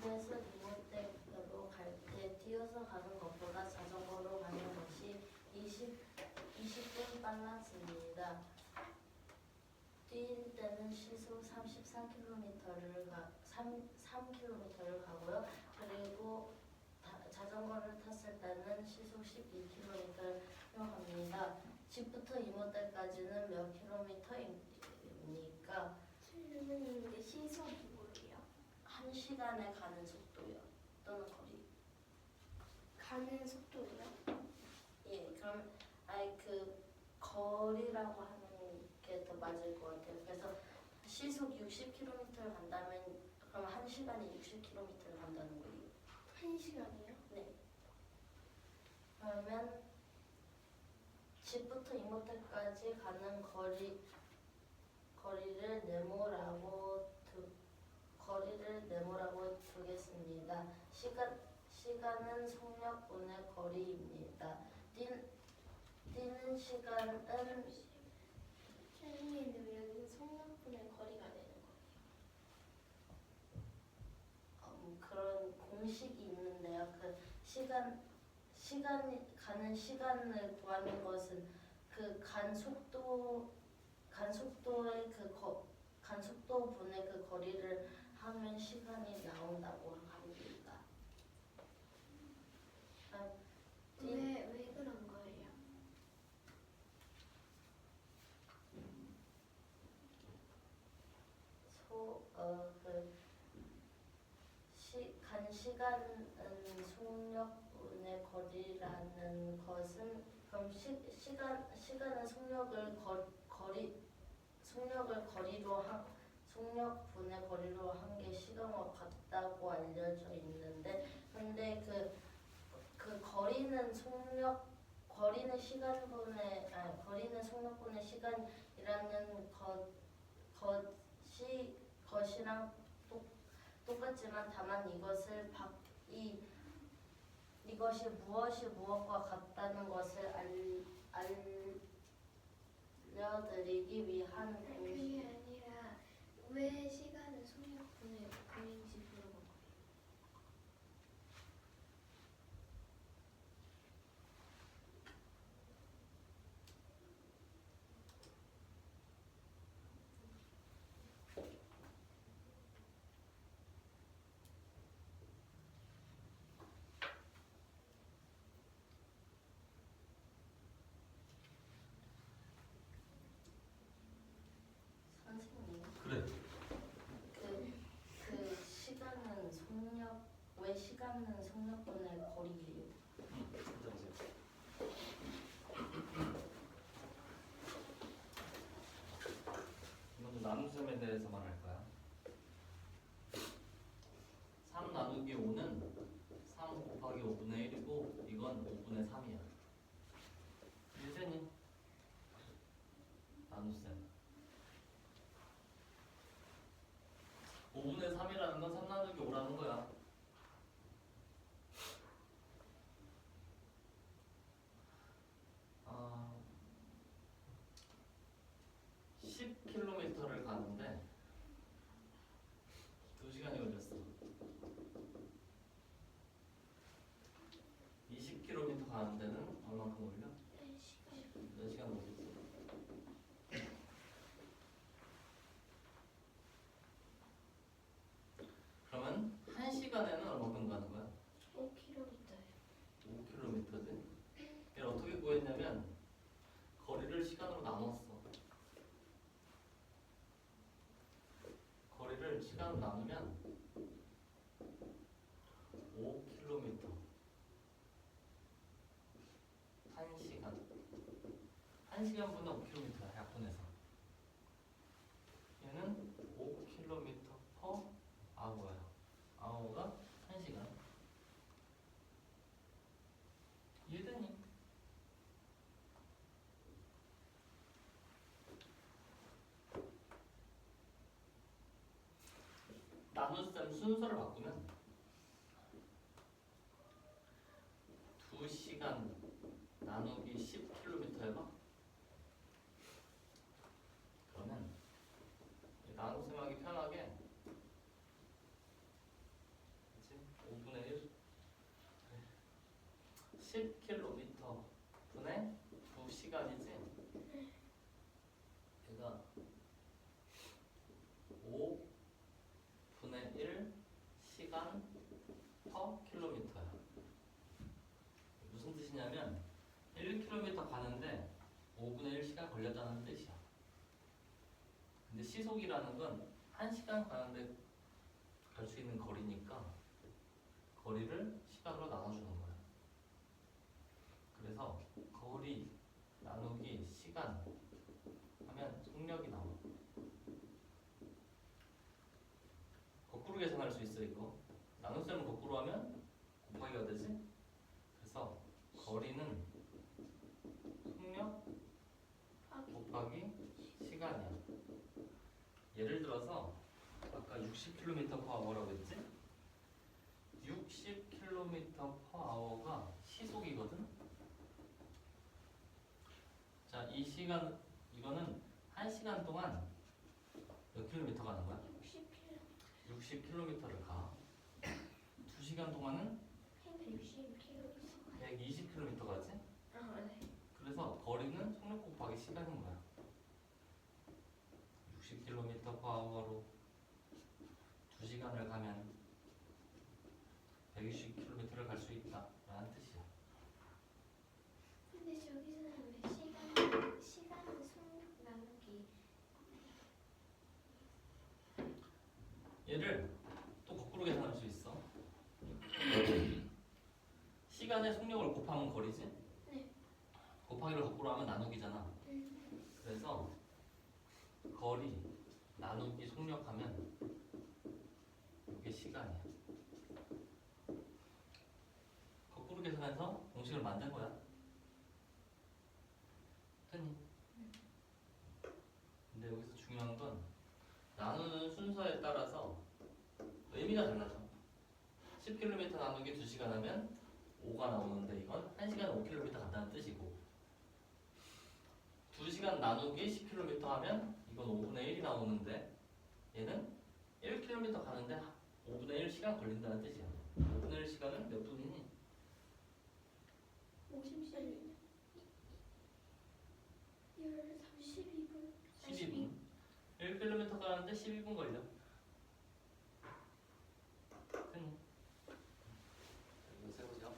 집에서 이모댁으로 갈 때 뛰어서 가는 것보다 자전거로 가는 것이 20분 빨랐습니다. 뛸 때는 시속 3km를 가고요. 그리고 자전거를 탔을 때는 시속 12km를 갑니다. 집부터 이모댁까지는 몇 킬로미터입니까? 질문인데 시속이 뭐예요? 1시간에 가는 속도요. 또는 거리. 가는 속도예요? 예, 그럼 그 거리라고 하는 게 더 맞을 것 같아요. 그래서 시속 60km를 간다면 그럼 1시간에 60km를 간다는 거예요. 1시간이요? 네. 그러면 집부터 이모택까지 가는 거리를 네모라고 두겠습니다. 시간은 속력분의 거리입니다. 뛰는 시간은 선생님 왜 여기서 속력분의 거리가 되는 거예요? 그런 공식이 있는데요. 그 가는 시간을 구하는 것은 그 간 속도의 간 속도분의 그 거리를 하면 시간이 나온다고 합니다. 왜 그런 거예요? 간 시간은 속력분의 거리라는 것은 그럼 시간은 속력분의 거리로 한 게 시간과 같다고 알려져 있는데, 근데 그 거리는 속력분의 시간이라는 것이랑 똑같지만 다만 이것이 무엇이 무엇과 같다는 것을 알려드리기 위한 그게 아니라 왜 시간은 속력분의 거리인지 물어본 거예요. 선생님. 그래. 왜 시간은 속력분의 거리예요? 앉아보세요. 이건 나눗셈에 대해서 말할 거야. 3 나누기 5는 3 곱하기 5분의 1이고 이건 5분의 3이야. 일제니? 나눗셈. 5분의 3이라는 건 3 나누기 5라는 거야. 아, 10km를 가는데 2시간이 걸렸어. 20km 가는 데는 얼마큼 걸려? 1시간. 4시간 걸렸어. 그러면 1시간에는 얼마큼 가는 거야? 5km요. 5km지? 얘를 어떻게 구했냐면 거리를 시간으로 나눴어. 거리를 시간으로 나누면 5km 1시간 1시간분의 5km야. 약분해서 얘는 5km per hour야. hour가 1시간. 이해되니? 나눗셈 순서를 바꾸면 2시간 나누기 10km 해봐. 그러면 나눗셈 하기 편하게 10km 분의 2시간이지? 얘가 5분의 1 시간 퍼 킬로미터야. 무슨 뜻이냐면 1km 가는데 5분의 1 시간 걸렸다는 뜻이야. 근데 시속이라는 건 1시간 가는데 갈 수 있는 거리니까 거리를 시간으로 나눠주는 거야. 그래서 거리 나누기 시간 하면 속력이 나와. 거꾸로 계산할 수 있어 이거. 나눗셈을 거꾸로 하면 곱하기가 되지? 그래서 거리는 속력 곱하기 시간이야. 예를 들어서 아까 60km/h라고 했지? 60km/h가 시속이거든? 자, 이 시간, 이거는 1시간 동안 몇 킬로미터 가는 거야? 60km를 가. 2시간 동안은 120km 가지? 그래서 거리는 속력 곱하기 시간인 거야. 60km/h로 2시간을 가면 120km를 갈 수 있다 라는 뜻이야. 근데 저기서는 왜 시간은 속력 나누기 얘를 또 거꾸로 계산할 수 있어. 시간에 속력을 곱하면 거리지? 네. 곱하기를 거꾸로 하면 나누기잖아. 그래서 거리 나누기 속력하면 이게 시간이야. 거꾸로 계산해서 공식을 만든 거야. 됐니? 근데 여기서 중요한 건 나누는 순서에 따라서 의미가 달라져. 10km 나누기 2시간 하면 5가 나오는데 이건 1시간에 5km 간다는 뜻이고, 2시간 나누기 10km 하면 이건 5분의 1이 나오는데 얘는 1km 가는데 5분의 1 시간 걸린다는 뜻이야. 5분의 1 시간은 몇 분이니? 50분 12분 12분. 1km 가는데 12분 걸려. 됐니? 이거 세보자.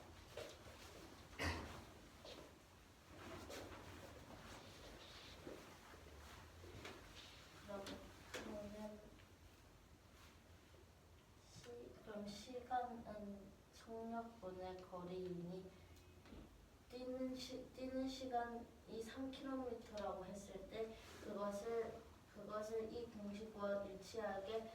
그럼 시간은 속력분의 거리이니 뛰는 시간이 3km라고 했을 때 그것을 이 공식과 일치하게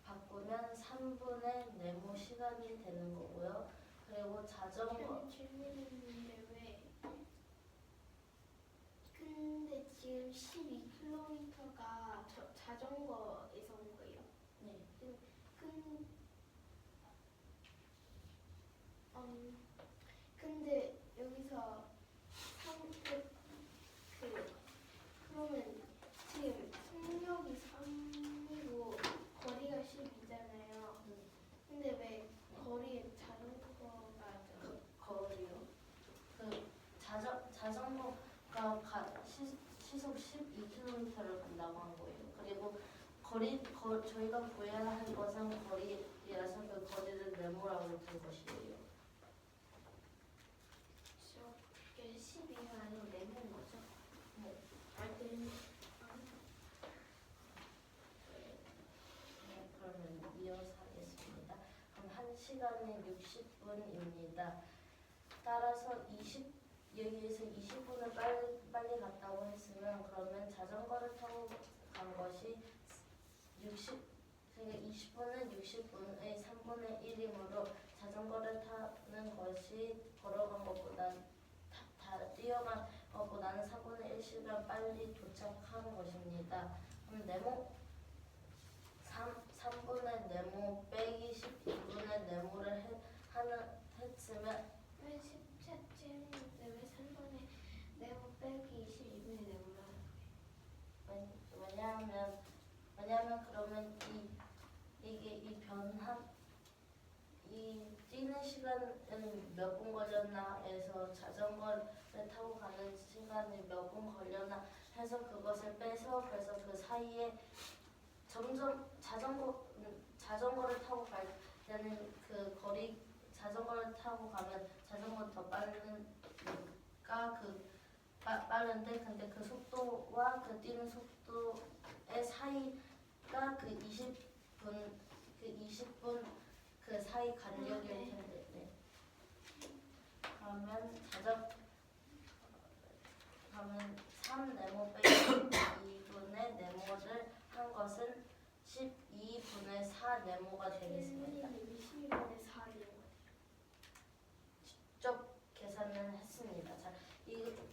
바꾸면 3분의 네모 시간이 되는 거고요. 그리고 자전거 질문이 있는데 왜 근데 지금 12km가 자전거에서 온 거예요? 네. 근데 여기서 그러면 지금 속력이 3이고 거리가 12잖아요. 근데 왜 거리에 자전거가 거리요. 자전거가 시속 12km를 간다고 한 거예요. 그리고 저희가 구해야 할 것은 거리라서 그 거리를 네모라고 볼 것이에요. 저게 12가 아니고 네모인 거죠? 네. 네, 그러면 이어서 하겠습니다. 그럼 1시간에 60분입니다. 따라서 여기에서 20분을 빨리 갔다고 했으면 그러면 자전거를 타고 간 것이 20분은 60분의 3분의 1이므로 자전거를 타는 것이 걸어간 것보다 뛰어간 것보다는 3분의 1시간 빨리 도착한 것입니다. 그럼 3분의 네모 빼기 12분의 네모를 했으면 왜 17인데 왜 3분의 네모 빼기 22분의 네모를 하는 거예요? 왜냐하면 그러면 이 이 뛰는 시간은 몇 분 걸렸나 해서 자전거를 타고 가는 시간이 몇 분 걸렸나 해서 그것을 빼서 그래서 그 사이에 점점 자전거를 타고 갈 때는 그 거리 자전거를 타고 가면 자전거 더 빠르니까 빠른데 근데 그 속도와 그 뛰는 속도의 사이가 그 20분 그 사이 간격일 텐데. 네. 그러면 3 네모 빼기 12분의 네모를 한 것은 12분의 4 네모가 되겠습니다. 질문이 22분의 4이요. 직접 계산을 했습니다. 자,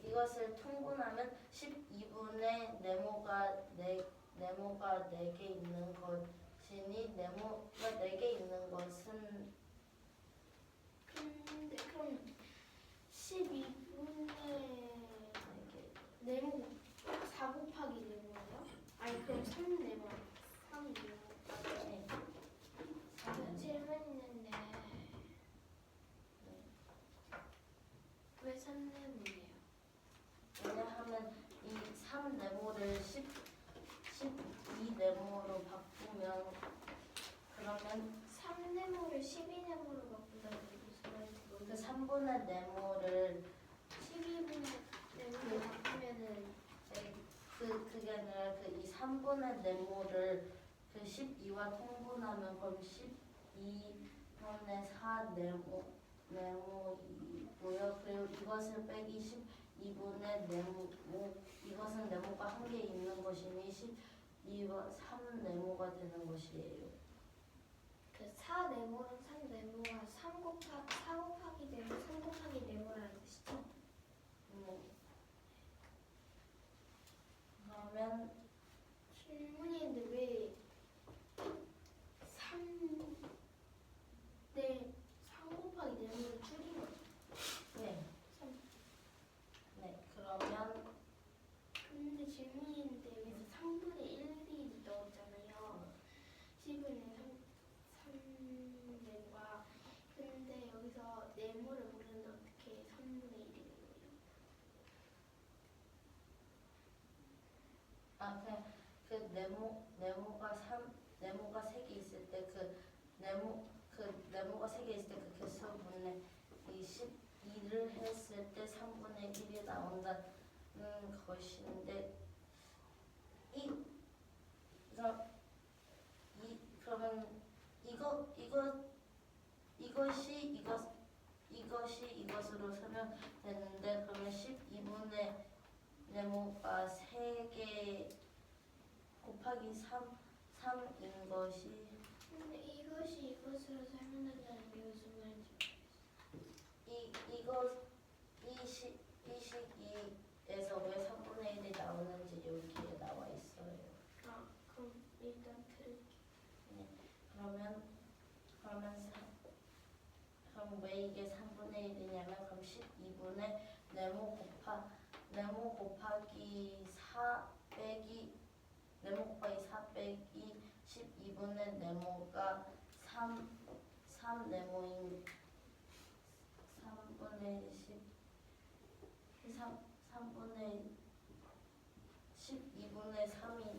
이것을 통분하면 12분의 네모가 4개 있는 것이니 네모가 4개 있는 것은 근데 그럼 12분의 4개. 네모 4 곱하기 네모예요? 아니 그럼 3 네모 3 네모. 네. 질문 있는데 왜 3 네모예요? 왜냐하면 이 3 네모를 12 네모로 바꾸면 그러면 3 네모를 12 네모로 바꾼다는 게 무슨 말인지 그 모르겠어요. 3분의 네모를 12분의 네모로 바꾸면은 그게 아니라 그 이 3분의 네모를 그 12와 통분하면 그럼 12분의 4 네모이고요. 그리고 이것을 빼기 12분의 네모 이것은 네모가 한 개 있는 것이니 12와 3 네모가 되는 것이에요. 그 4 네모랑 3 네모가 4 곱하기 네모 3 곱하기 네모라는 뜻이죠? 그러면 질문이 있는데 왜 3 곱하기 네모를 줄인 거죠? 네. 삼. 네. 그러면 근데 질문이 있는데 여기서 3분의 1이 넣었잖아요. 10분의 3 네모가. 근데 여기서 네모를 모르는데 어떻게 3분의 1이 된 거예요? 그냥 그 네모가 3개 있을 때 네모가 3개 있을 때 그 개수분의 이 12를 했을 때 3분의 1이 나온다는 것인데 그러면 이것이 이것으로 설명되는데 그러면 12분의 네모가 3개 곱하기 3인 것이 근데 이것이 이것으로 설명된다는 게 무슨 말인지 이 시기에서 왜 3분의 1이 나오는지 여기에 나와 있어요. 그럼 일단 들을게요. 그럼 왜 이게 3분의 1이냐면 그럼 12분의 네모 곱하기 4 빼기 12분의 네모가 3 네모인 3분의 12분의 3이니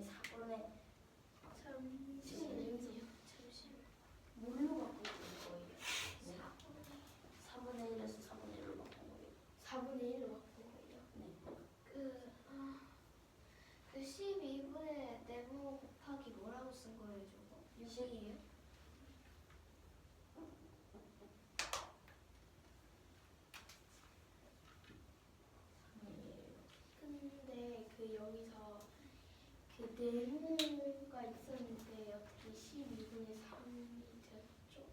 4분의 잠시만요. 뭘로 바꾸는 거예요? 네. 3분의 1에서 4분의 1로 바꾼 거예요. 4분의 1로 바꾼 거예요? 네. 그 12분의 네모 곱하기 뭐라고 쓴 거예요 저거? 6이에요? 근데 그 여기서 그 네모가 있었는데 어떻게 12분의 3이 됐죠?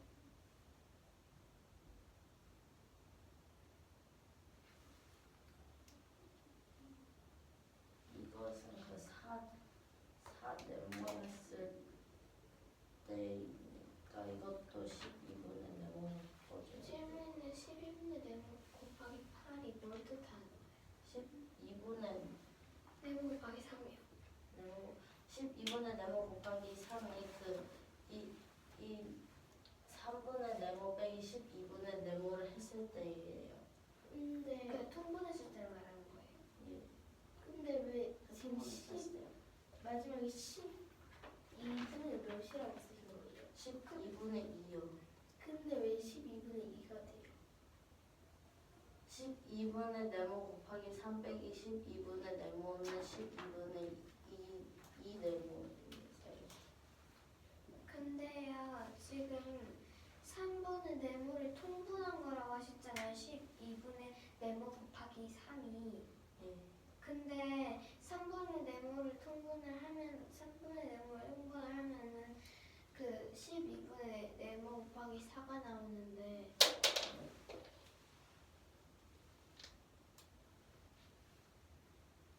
이것은 그 4 네모였을 때니까 이것도 12분의 네모인 거죠. 질문은 12분의 네모 곱하기 8이 뭘 뜻하는 거예요? 12분의 네모 곱하기 3이요. 네모 12분의 네모 곱하기 3이 이 12분의 2요. 근데 왜 12분의 2가 돼요? 12분의 네모 곱하기 3 빼기 12분의 네모는 12분의 2 네모. 근데요, 지금 3분의 네모를 통분한 거라고 하셨잖아요. 12분의 네모 곱하기 3이. 네. 근데 3분의 네모를 통분을 하면 3분의 네모를 통분을 하면은 그 12분의 네모 곱하기 4가 나오는데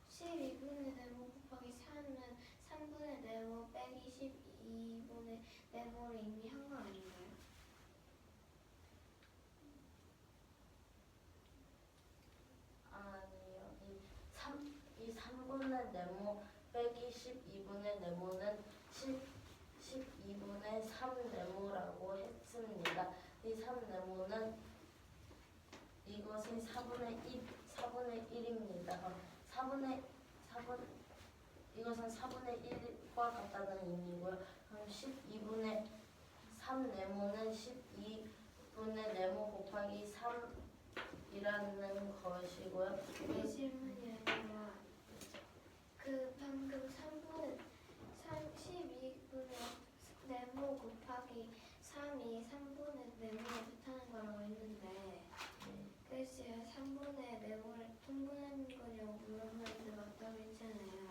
12분의 네모 곱하기 4는 3분의 네모 빼기 12분의 네모를 이미 한 거 아닌가요? 아니요. 이 3분의 네모 빼기 12분의 네모는 12분의 3 네모라고 했습니다. 이 3 네모는 이것이 4분의 1입니다. 4분 이것은 4분의 1과 같다는 의미고요. 그럼 12분의 3 네모는 12분의 네모 곱하기 3이라는 것이고요. 내 질문이 아니라 그 방금 12분의 네모 곱하기 3이 3분의 네모를 뜻하는 거라고 했는데 그래서 3분의 네모를 통분한 거냐고 물어봤는데 맞다고 했잖아요.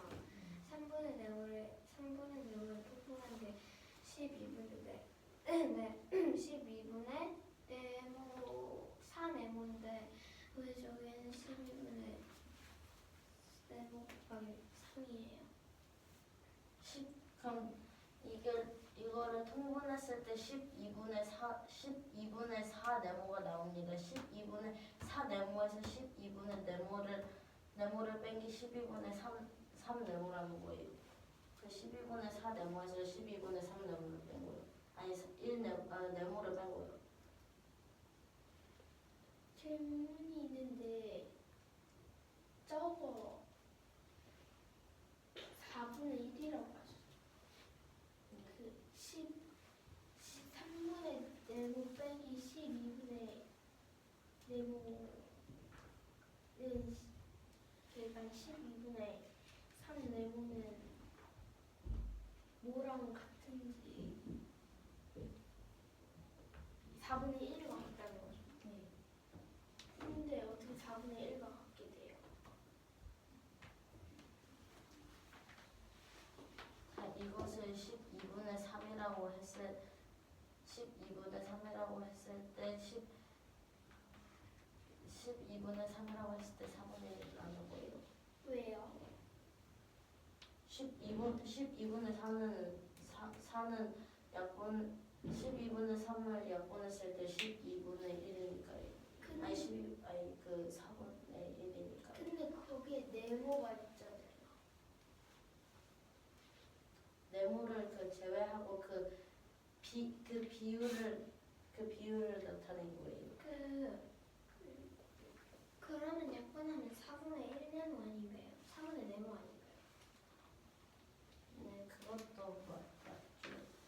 3분의 네모를 통분한 게 12분의 12분의 네모 4네모인데 왜 저기는 12분의 네모 곱하기 3이에요? 그럼 이거를 통분했을 때 12분의 4 네모가 나옵니다. 12분의 4 네모에서 12분의 네모를 뺀 게 12분의 3 네모라는 거예요. 그 12분의 4 네모에서 12분의 3 네모를 뺀 거예요. 아니 네모를 뺀 거예요. 질문이 있는데 저거 4분의 1이라고 하셨어요. 그 13분의 네모 빼기 12분의 네모는 그러니까 12분의 3 네모는 뭐랑 같은지 4분의 1과 같다는 거죠. 네. 근데 어떻게 4분의 1과 같게 돼요? 자, 이것을 12분의 3이라고 했을 때 12분의 3이라고 했을 때 4분의 1이 나는 거예요. 왜요? 12분의 4는 약분 12분의 3을 약분했을 때 12분의 1이니까요. 아니 그 4분의 1이니까. 근데 거기에 네모가 있잖아요. 네모를 제외하고 비율을 나타낸 거예요. 그러면 약분하면 4분의 1 네모 아닌가요? 4분의 네모 아닌가요? 네, 그것도 맞죠.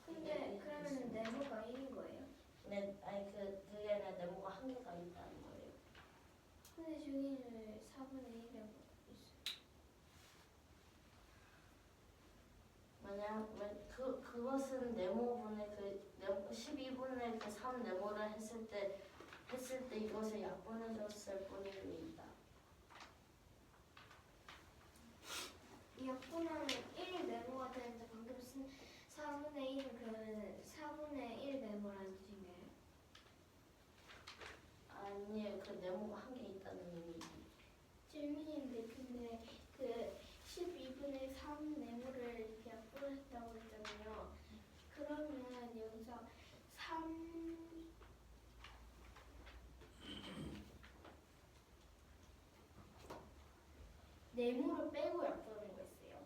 근데 그러면 네모가 1인 거예요? 네, 아니 그게 아니라 네모가 한 개가 있다는 거예요. 근데 저기는 4분의 1이라고 있어요. 그것은 네모분의 12분의 3 네모를 했을 때 이것을 약분해줬을 뿐입니다. 약분하면 1 네모가 되는데 방금 쓴 4분의 1은 그러면 4분의 1 네모라는 뜻인가요? 아니에요. 그 네모가 한 개 있다는 의미지. 질문인데 근데 그 12분의 3 네모를 이렇게 약분했다고 했잖아요. 그러면 여기서 네모를 빼고 약분한 거였어요.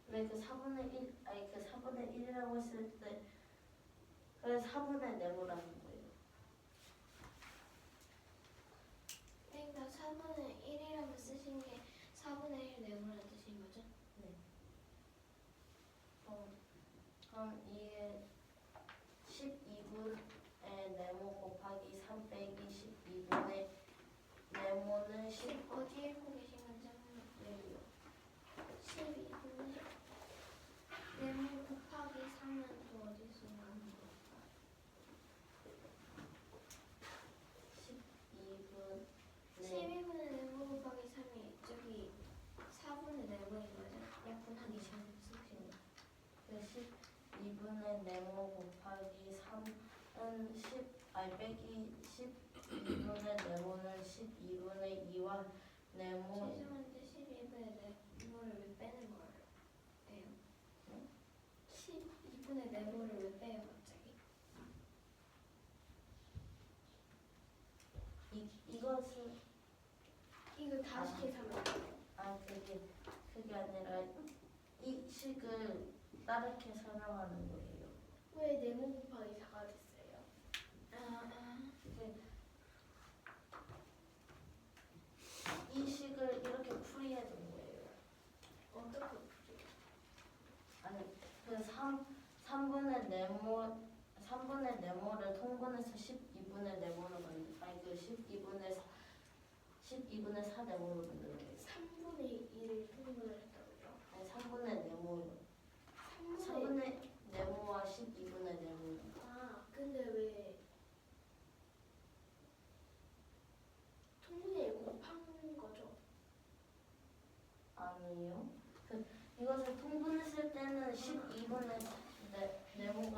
왜 그 4분의 1, 아니 그 4분의 1이라고 했을 때 그래서 4분의 네모라는 거예요. 그러니까 4분의 1이라고 쓰신 게 4분의 1 네모라는 뜻인 거죠? 네. 그럼 이게 12분의 네모 곱하기 3 빼기 12분의 네모는 10. 어디 읽고 계신 건지 한번 여기요. 12분의 네모 곱하기 3은 또 어디서 나오는 걸까? 12분. 네. 12분의 네모 곱하기 3이 저기 4분의 네모인 거죠? 약분하기 전 수식. 그 12분의 네모 곱하기 3은 빼기 12분의 네모는 12분의 2와 네모. 죄송한데 12분의 네모를 왜 빼는 거예요? 12분의 네모를 왜 빼요 갑자기? 이것은 이거 다시 계산할게요. 그게 아니라 이 식을 다르게 설명하는 거예요. 왜 네모 곱하기 4가 됐어요? 이 식을 이렇게 풀이해 둔 거예요. 어떻게 풀이요? 아니 그 3분의 네모를 통분해서 12분의 네모로 만든. 아니 그 12분의 4 네모로 만든 거예요. 3분의 1을 통분을 했다고요? 아니 3분의 네모요. 3분의 4분의 네모와 12분의 네모요. 근데 왜 통분의 1 곱한 거죠? 아니요. 이것을 통분했을 때는 12분의 네모가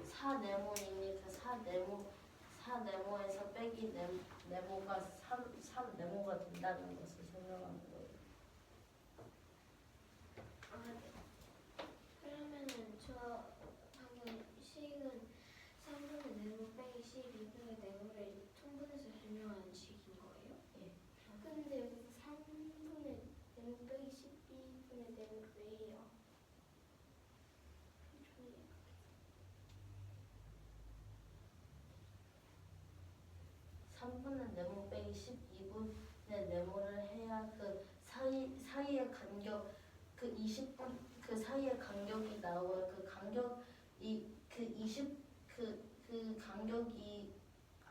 4 네모이니 그 4 네모에서 빼기 네모가 3 네모가 된다는 것을 설명하는 거예요. 네. 그러면은 저 방금 식은 3분의 네모 빼기 12분의 네모를 통분해서 설명하는 식인 거예요? 예. 근데 여기서 3분의 네모 빼기 12분의 네모 왜요? 3분의 네모 빼기 12분의 네모를 해야 그 사이의 간격 그 20분 그 사이의 간격이 나오고요. 그 간격이 그 간격이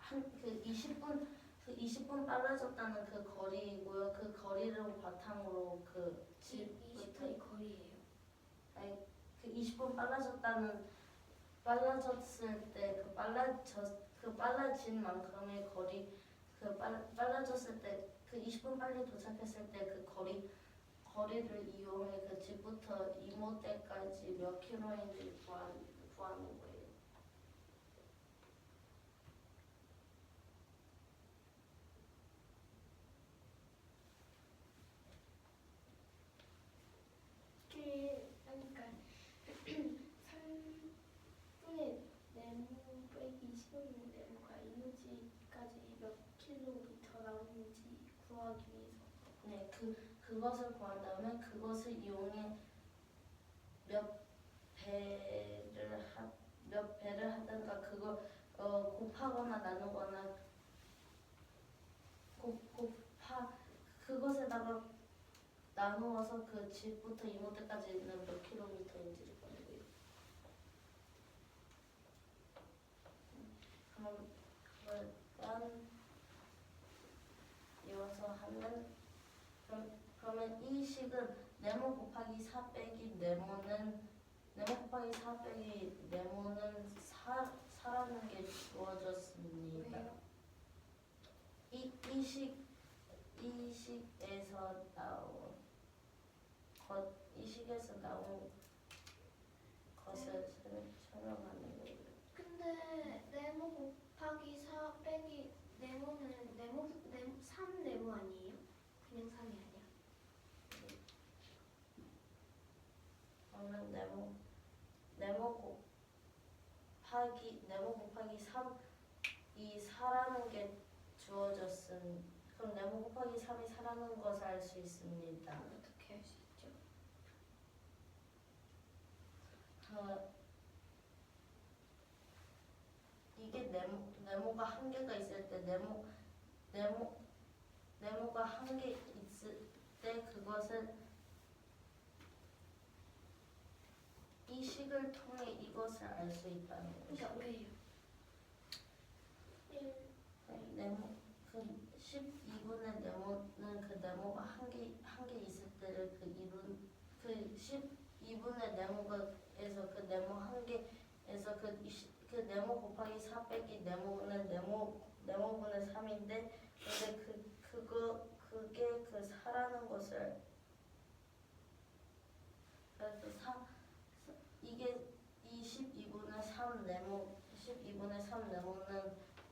그 20분 빨라졌다는 그 거리이고요. 그 거리를 바탕으로 그 20분이 거리예요. 아니 그 20분 빨라졌을 때 그 빨라진 만큼의 거리 빨라졌을 때 그 20분 빨리 도착했을 때 그 거리를 이용해 그 집부터 이모때까지 몇 킬로인지 구하는 거예요. 그러니까 3분의 네모 빼기 15분의 네모가 이모지까지 몇 킬로미터 나오는지 구하기 위해서. 네, 그것을 구한 다음에 그것을 이용해 몇 배를 하든가 그거 곱하거나 나누거나 그것에다가 나누어서 그 집부터 이모때까지는 몇 킬로미터인지를 구하는 거예요. 그러면 이어서 하면 그러면 이 식은 네모 곱하기 4 빼기 네모는 4라는 게 주어졌습니다. 왜요? 이 식에서 나온 것을 설명하는 거예요. 근데 네모 곱하기 4 빼기 네모는 3 네모 아니에요? 그냥 3이 아니야? 그러면 네모 곱하기 3 이 4라는 게 주어졌음. 그럼 네모 곱하기 3이 4라는 것을 알 수 있습니다. 어떻게 할 수 있죠? 이게 네모가 한 개가 있을 때 네모가 한 개 있을 때 그것을 이 식 식을 통해 이것을 알 수 있다는 거죠. 그러니까 왜요? 네모 그 12분의 네모는 그 네모가 한 개 있을 때를 그 12분의 네모가에서 그 네모 한 개에서 그 네모 곱하기 4 빼기 네모는 네모분의 3인데 근데 그게 그 4라는 것을 그래서 이게 이 12분의 3 네모는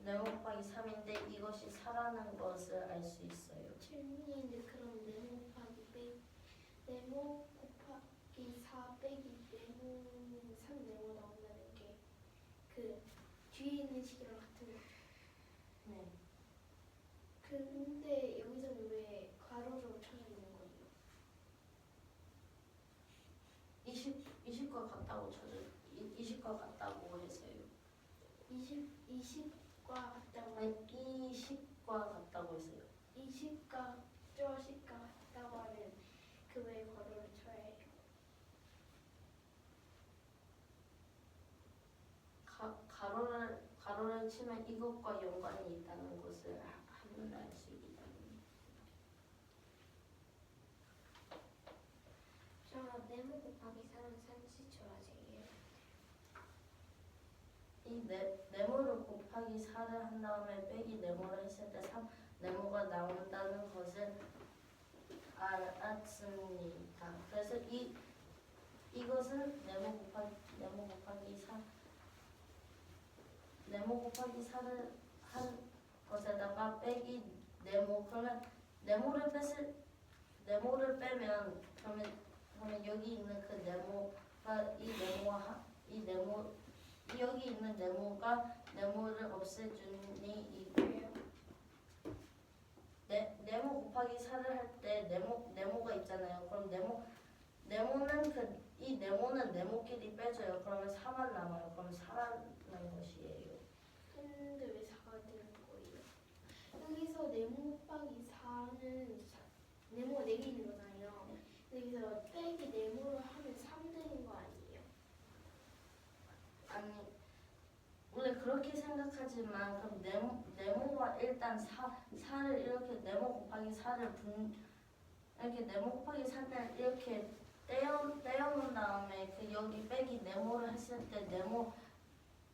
네모 곱하기 3인데 이것이 4라는 것을 알 수 있어요. 질문인데 그럼 네모 곱하기 4 빼기 네모는 3 네모 나온다는 게 그 뒤에 있는 식이랑 같은 거죠? 네. 근데 여기서는 왜 괄호로 쳐져 있는 거예요? 20과 같다고 쳐줘. 20과 같다고 해서요. 20과 같다고 아니 20과 같다고 했어요. 20과 저 10과 같다고 하면 그 왜 괄호를 쳐야 해요? 가로를 치면 이것과 연관이 있다는 것을 하면 알 수 있기 때문에. 저 네모 곱하기 3은 산수초라세요. 이 네모를 곱하기 4를 한 다음에 빼기 네모를 했을 때 3 네모가 나온다는 것을 알았습니다. 그래서 이것은 네모 곱하기 4를 한 것에다가 빼기 네모 그러면 네모를 빼면 그러면 여기 있는 그 네모가 여기 있는 네모가 네모를 없애주니 이거예요. 네모 곱하기 4를 할 때 네모가 있잖아요. 그럼 네모는 네모끼리 빼줘요. 그러면 4만 남아요. 그럼 4라는 것이에요. 근데 왜 4가 되는 거예요? 여기서 네모 곱하기 4는 네모가 4개 있는 거잖아요. 여기서 빼기 네모를 하면 3 되는 거 아니에요? 아니 원래 그렇게 생각하지만 그럼 네모가 일단 4를 이렇게 네모 곱하기 4를 이렇게 네모 곱하기 4를 이렇게 떼어놓은 다음에 그 여기 빼기 네모를 했을 때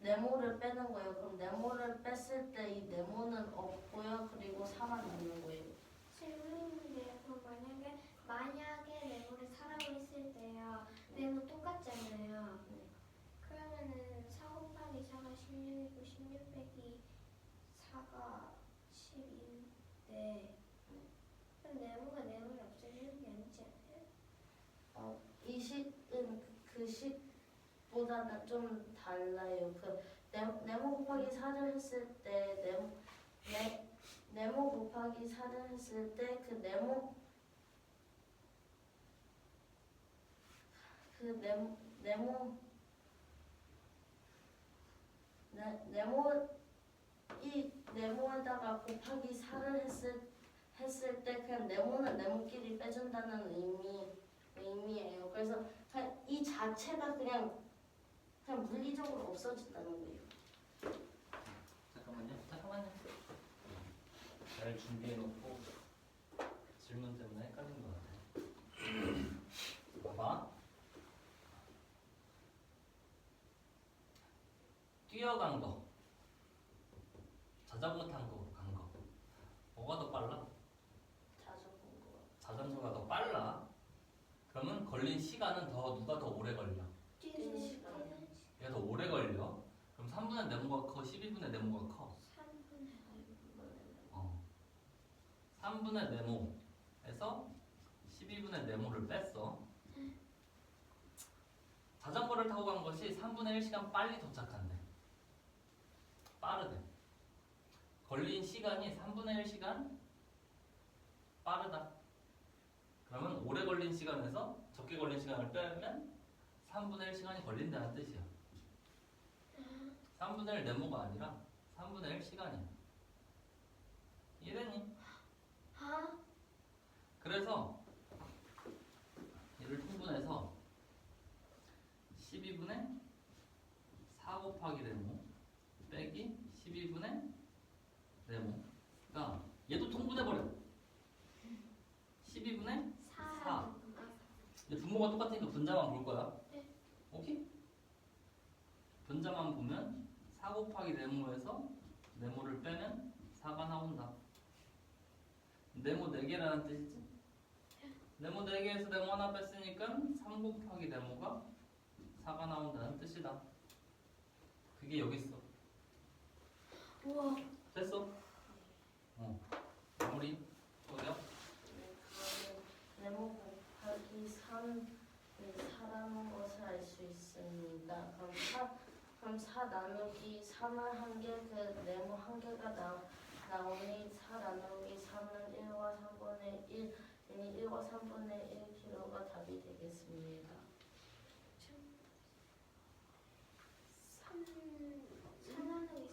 네모를 빼는 거예요. 그럼 네모를 뺐을 때 이 네모는 없고요. 그리고 4만 남는 거예요. 질문인데 그럼 만약에 네모를 4라고 했을 때요. 네모 똑같잖아요. 그러면은 4 곱하기 4가 16이고 16 빼기 4가 12인데 그럼 네모가 네모를 없애주는 게 아니지 않아요? 이 식은 그 식보다는 좀 달라요. 그 네모 곱하기 4를 했을 때 네모 곱하기 4를 했을 때 그 이 네모에다가 곱하기 4를 했을 때 그냥 네모는 네모끼리 빼준다는 의미예요. 그래서 그냥 이 자체가 그냥 물리적으로 없어진다는 거예요. 잠깐만요. 잘 준비해놓고 질문 때문에 헷갈린 것 같아. 봐봐. 뛰어간 거, 자전거 탄 거, 간 거. 뭐가 더 빨라? 자전거가 더 빨라. 그러면 걸린 시간은 누가 더 오래 걸려? 뛰는 시간이요. 얘가 더 오래 걸려. 그럼 3분의 네모가 커, 12분의 네모가 커? 3분의 네모에서 12분의 네모를 뺐어. 자전거를 타고 간 것이 3분의 1시간 빨리 도착한대. 빠르대. 걸린 시간이 3분의 1시간 빠르다. 그러면 오래 걸린 시간에서 적게 걸린 시간을 빼면 3분의 1시간이 걸린다는 뜻이야. 3분의 1 네모가 아니라 3분의 1시간이야. 이해되니? 그래서 이를 통분해서 12분의 변자만 볼 거야. 네. 오케이? 변자만 보면 4 곱하기 네모에서 네모를 빼면 4가 나온다. 네모 4개라는 뜻이지? 네모 4개에서 네모 하나 뺐으니까 3 곱하기 네모가 4가 나온다는 뜻이다. 그게 여기 있어. 우와. 됐어? 마무리. 어디야? 네, 그러면 네모 곱하기 3이 4라는 것을 알 수 있습니다. 그럼 4 나누기 3을 한 개, 그 네모 한 개가 나오니 4 나누기 3은 1과 3분의 1, 이니 1과 3분의 1kg가 답이 되겠습니다. 3나누기 3이면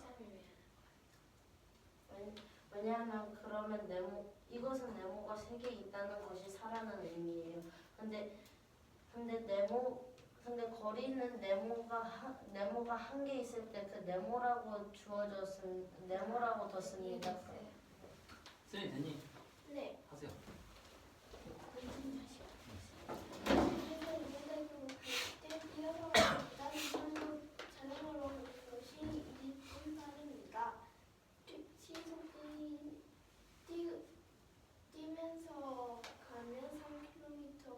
왜냐하면 그러면 이것은 네모가 3개 있다는 것이 4라는 의미예요. 근데 거리는 네모가 한 개 있을 때 그 네모라고 네모라고 뒀습니다. 쌤이 되니? 네. 하세요. 뛰면서 가면 3km가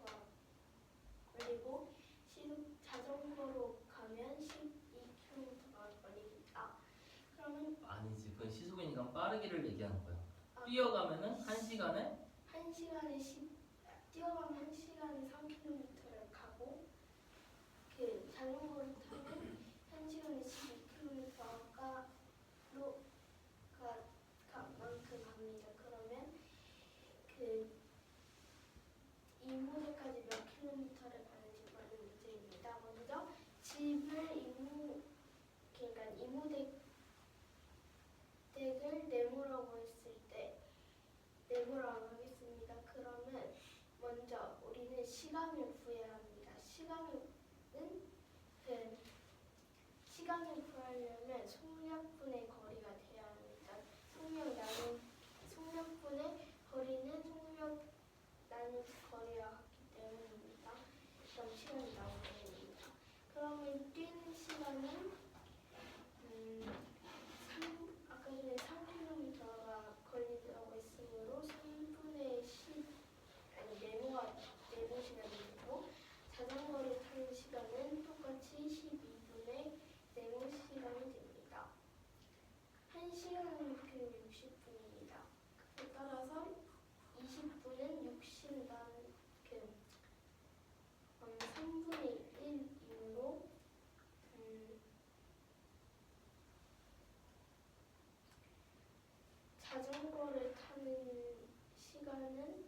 걸리고 자전거로 가면 12km가 걸립니다. 그러면 아니지. 그건 시속이니까 빠르기를 얘기하는 거야. 아, 뛰어가면은 1시간에 뛰어가면 1시간에 3km를 가고 그 자전거를 타면 1시간에 12km가 만큼 갑니다. 그러면 그 이모대까지 몇 킬로미터를 가는지 보는 문제입니다. 먼저 집을 그러니까 이모댁을 네모라고 했을 때 네모라고 하겠습니다. 그러면 먼저 우리는 시간을 구해야 합니다. 시간을 구하려면 속력분의 거리가 돼야 합니다. 속력분의 거리는 속력 나는 거리와 같기 때문입니다. 그럼 시간이 나오게 됩니다. 그러면 뛰는 시간은 아까 전에 3km가 걸린다고 했으므로 3분의 10 아니 네모 시간이 되고 자전거를 타는 시간은 똑같이 12분의 네모 시간이 됩니다. 1시간은 그 60분입니다. 따라서 20분은 60 나는 그 3분의 1이므로 자전거를 타는 시간은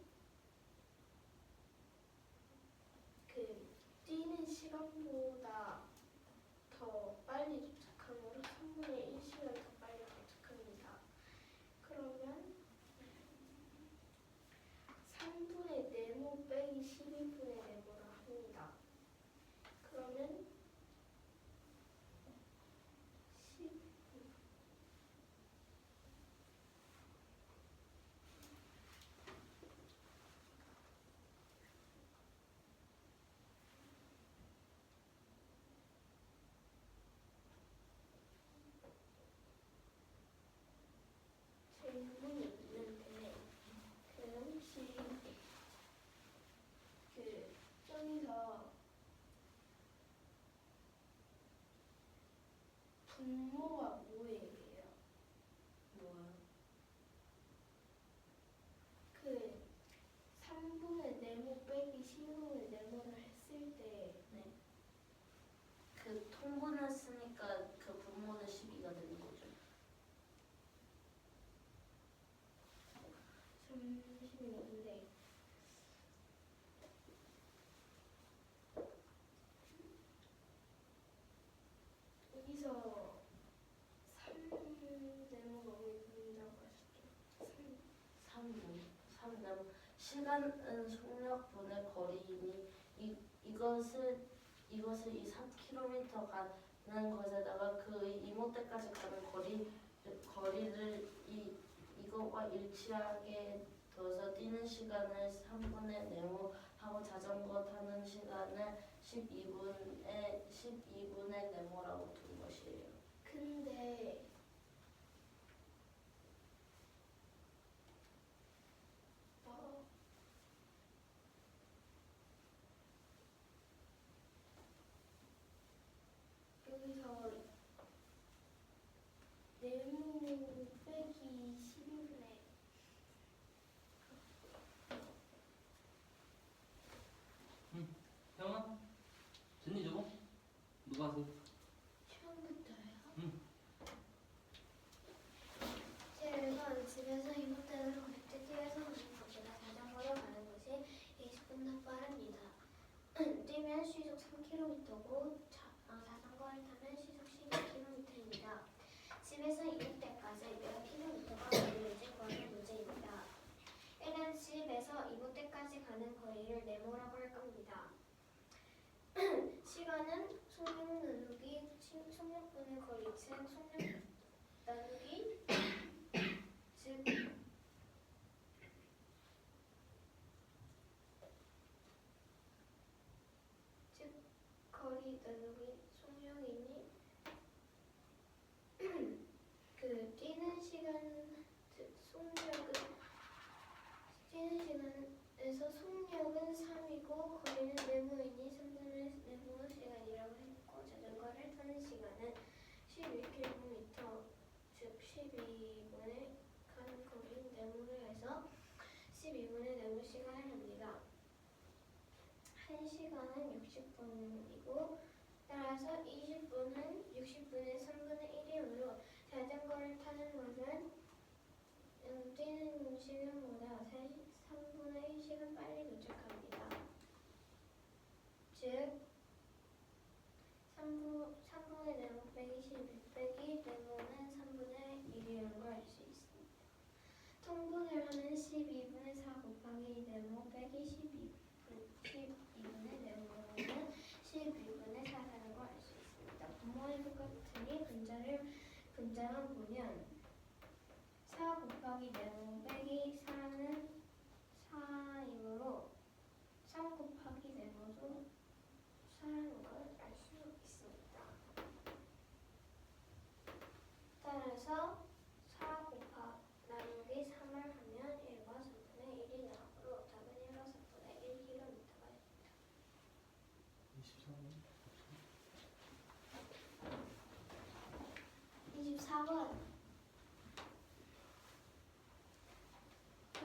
그 뛰는 시간보다 더 빨리 도착하므로 3분의 1시간 더 빨리 도착합니다. 그러면 3분의 네모 빼기 12분의 네모를 합니다. 그러면 10 질문이 있는데 그 혹시 저기서 분모가 뭐예요? 뭐요? 그 3분의 네모 빼기 12분의 네모를 했을 때 그 통분을 쓰니까 그 분모는 12가 되는 거죠. 잠시만요. 여기서 3 네모가 왜 보인다고 하셨죠? 3분. 시간은 속력분의 거리이니 이것을 이 3km 가는 것에다가 그 이모때까지 가는 거리를 이것과 일치하게 둬서 뛰는 시간을 3분의 네모 하고 자전거 타는 시간을 12분의 네모라고 둔 것이에요. 근데 여기서 네모 빼기 12분의 형아? 진이 주고? 누가 하세요? 처음부터요? 제가 집에서 이모떼를 걷기 뛰어서 가는 것보다 자전거로 가는 것이 20분 더 빠릅니다. 뛰면 시속 3km고 자전거를 타면 시속 12km입니다. 집에서 이모떼까지 몇 킬로미터가 걸리는지 구하는 문제입니다. 이는 집에서 이모떼까지 가는 거리를 네모라고 할 겁니다. 시간은 속력 나누기 속력분의 거리 즉 속력 나누기 즉 거리 나누기 속력이니 그 뛰는 시간 즉 속력은 뛰는 시간에서 속력은 3이고 거리는 네모이니 3분의 네모 시간이라고 했고 자전거를 타는 시간은 12km 즉 12분의 가는 거리 네모를 해서 12분의 네모 시간을 합니다. 1시간은 60분이고 따라서 20분은 60분의 3분의 1이므로 자전거를 타는 것은 뛰는 시간보다 3분의 1시간 빨리 도착합니다. 즉 3분의 네모 빼기 12 빼기 네모는 3분의 1이라는 걸 알 수 있습니다. 통분을 하면 12분의 4 곱하기 네모 빼기 12분의 네모는 12분의 4라는 걸 알 수 있습니다. 분모의 똑같으니 분자만 보면 4 곱하기 네모 빼기 4는 4이므로 3 곱하기 네모도 4라는 걸 알 수 있습니다. 따라서 4 나누기 3을 하면 1과 3분의 1이 나오므로 답은 1과 3분의 1km가 됩니다. 24번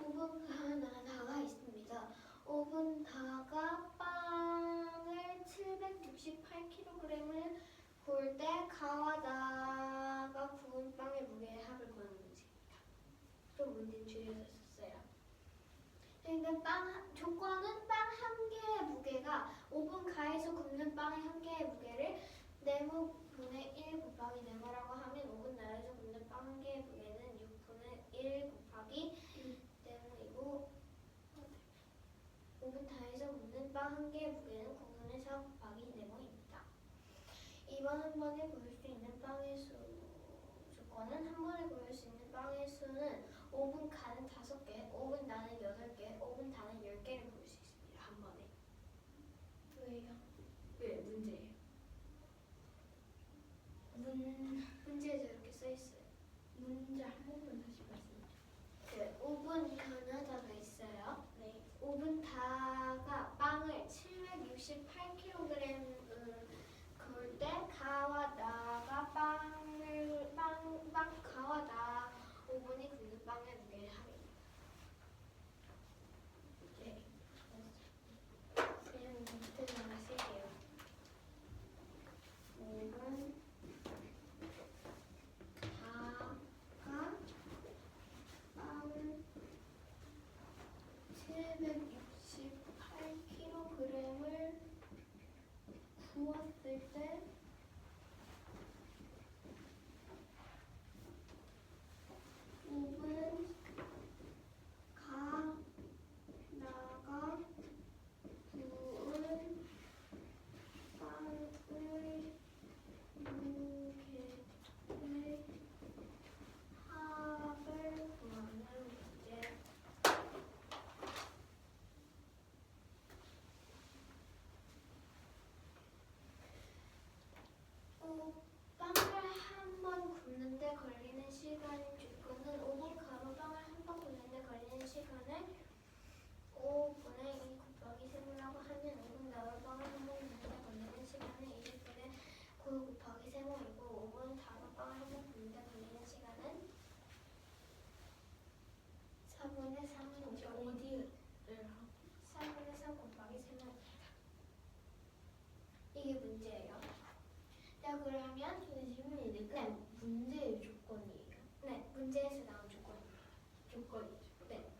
5분 가가 있습니다. 5분 가가 빵을 768kg을 구울 때 가와 나가 구운 빵의 무게의 합을 구하는 문제입니다. 좀 문제는 줄여서 썼어요. 그러니까 조건은 빵 한 개의 무게가 5분 가에서 굽는 빵의 한 개의 무게를 네모분의 1 곱하기 네모라고 하면 5분 나에서 굽는 빵 한 개의 무게는 6분의 1 곱하기 네모이고 5분 다에서 굽는 빵 한 개의 무게는 9분의 4 곱하기 네모입니다. 2번 한 번에 구울 수 있는 빵의 수 조건은 한 번에 구울 수 있는 빵의 수는 5분 가는 5개, 5분 나는 8개, 5분 다는 10개를 구울 수 있습니다. 한 번에. 왜요? 왜? 문제예요. 문제에서 이렇게 써있어요. 문제 한 번만 다시 말씀해 주세요. 5분 가나다가 있어요. 네. 5분 다가 빵을 768kg 구울 때 가와 나가 가와 나 5분이 굽는 빵의 무게를 합니다. 네. 그냥 밑에다가 쓸게요. 5분 다가 빵을 768kg을 구웠을 때 5분 가 나가 구운 빵의 무게의 합을 구하는 문제. 시간 조건은 5분 가로방을 한 번 굴리는데 걸리는 시간을 5분의 2 곱하기 세모라고 하면 5분 나로방을 한 번 굴리는데 걸리는 시간은 20분의 9 곱하기 세모이고 5분 다로방을 한 번 굴리는데 걸리는 시간은 4분의 3 이제 곱하기 어디를 4분의 3 곱하기 세모입니다. 이게 문제예요. 자 그러면 근데 질문이 내 네. 문제의 조건이에요. 네 문제에서 나온 조건입니다. 조건이죠. 네.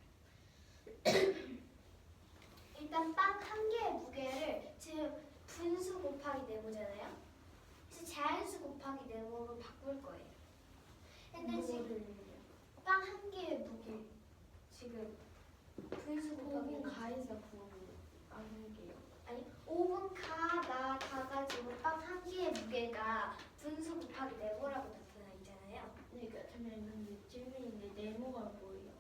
일단 빵 한 개의 무게를 지금 분수 곱하기 네모잖아요. 그래서 자연수 곱하기 네모로 바꿀 거예요. 근데 지금 빵 한 개의 무게 지금 분수 곱하기 5분 네모 가에서 구하는 아니게요. 아니 5분 가나 가가지고 빵 한 개의 무게가 분수 곱하기 네모라고 나타나 있잖아요. 그러니까 잠깐만 질문인데 네모가 뭐예요?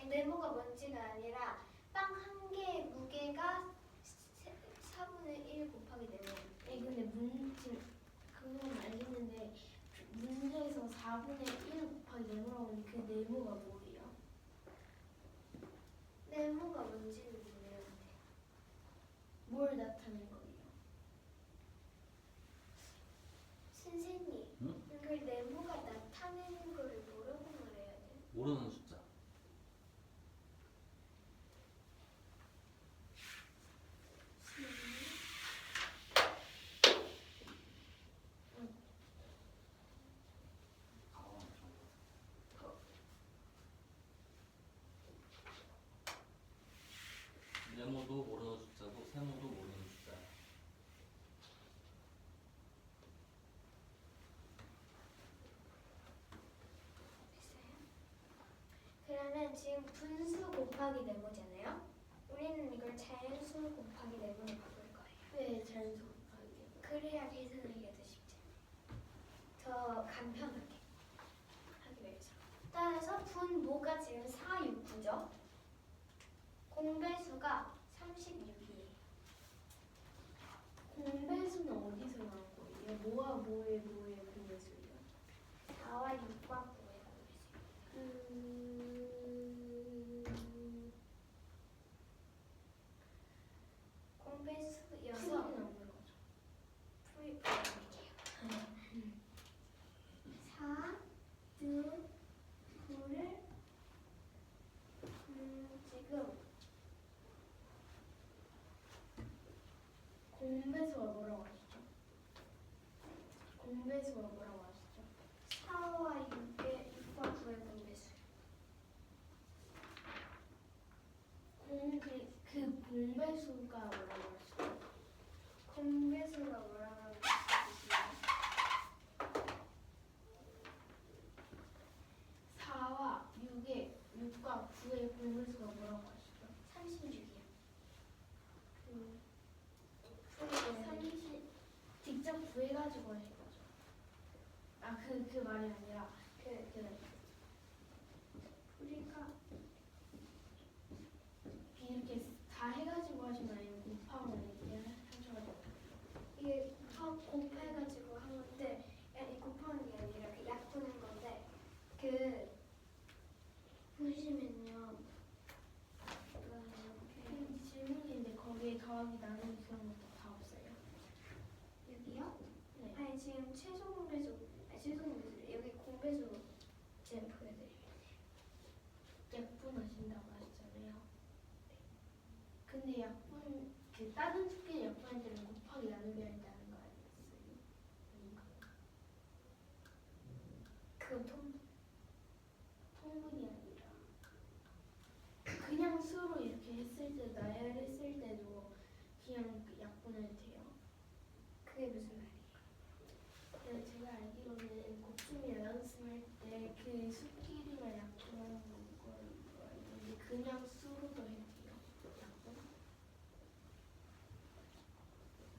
네모가 뭔지가 아니라 빵 한 개의 무게가 4분의 1 곱하기 네모. 아니 근데 그건 알겠는데 문제에서 4분의 1 곱하기 네모라고 하는데 그 네모가 뭐예요? 네모가 뭔지는 모르는데. 뭘 나타낸 거예요? 선생님, 응? 이걸 네모가 나타내는 거를 뭐라고 말해야 돼? 모르는 숫자. 네모도 모르는 숫자고 세모도 모르는 숫자야. 됐어요? 그러면 지금 분수 곱하기 네모잖아요. 우리는 이걸 자연수 곱하기 네모로 바꿀 거예요. 왜 자연수 곱하기 네모? 그래야 계산하기가 더 쉽죠. 더 간편하게 하기 위해서. 따라서 분모가 지금 4, 6, 9죠. 공배수가 36이에요. 공배수는 어디서 나온 거예요? 뭐와 뭐의 공배수예요? 4와 6과 9의 공배수. 공배수여서 크기는 안 물어가죠. 풀어볼게요. 4, 6, 9를 지금 공배수가 뭐라고 하시죠? 공배수가 뭐라고 하시죠? 4와 6과 9의 공배수. 그 공배수가 뭐라고 하시죠? 공배수가 뭐라고 하는지 4와 6과 9의 공배수가 뭐라고 하시죠? 36이요. 그 30 직접 구해가지고 하신 거죠? 아 그 말이 아니라 우리가 이렇게 다 해가지고 하신 거 아니면 곱하면 이렇게 하셔가지고 이게 곱해가지고 한 건데 이 곱하는 게 아니라 그 약분한 건데 그 보시면요 그 질문인데 거기에 더하기 나누기 그런 것도 다 없어요? 여기요? 네. 아니 지금 최소 공배수 최소 공배수 여기 공배수 지금 보여드려요. 약분하신다고 하셨잖아요. 근데 약분 그 다른 숙제 약분할 때는 곱하기 나누기 한다는 거 아니었어요? 아닌가? 그건 통분이 아니라 그냥 수로 이렇게 했을 때 나열했을 때도 그냥 그 약분을 돼요. 그게 무슨 말이에요? 네, 제가 알기로는 곱셈이 연습할 때 그 수끼리만 약분하는 걸로 알고 있는데 그냥 수로도 해도 돼요. 약분?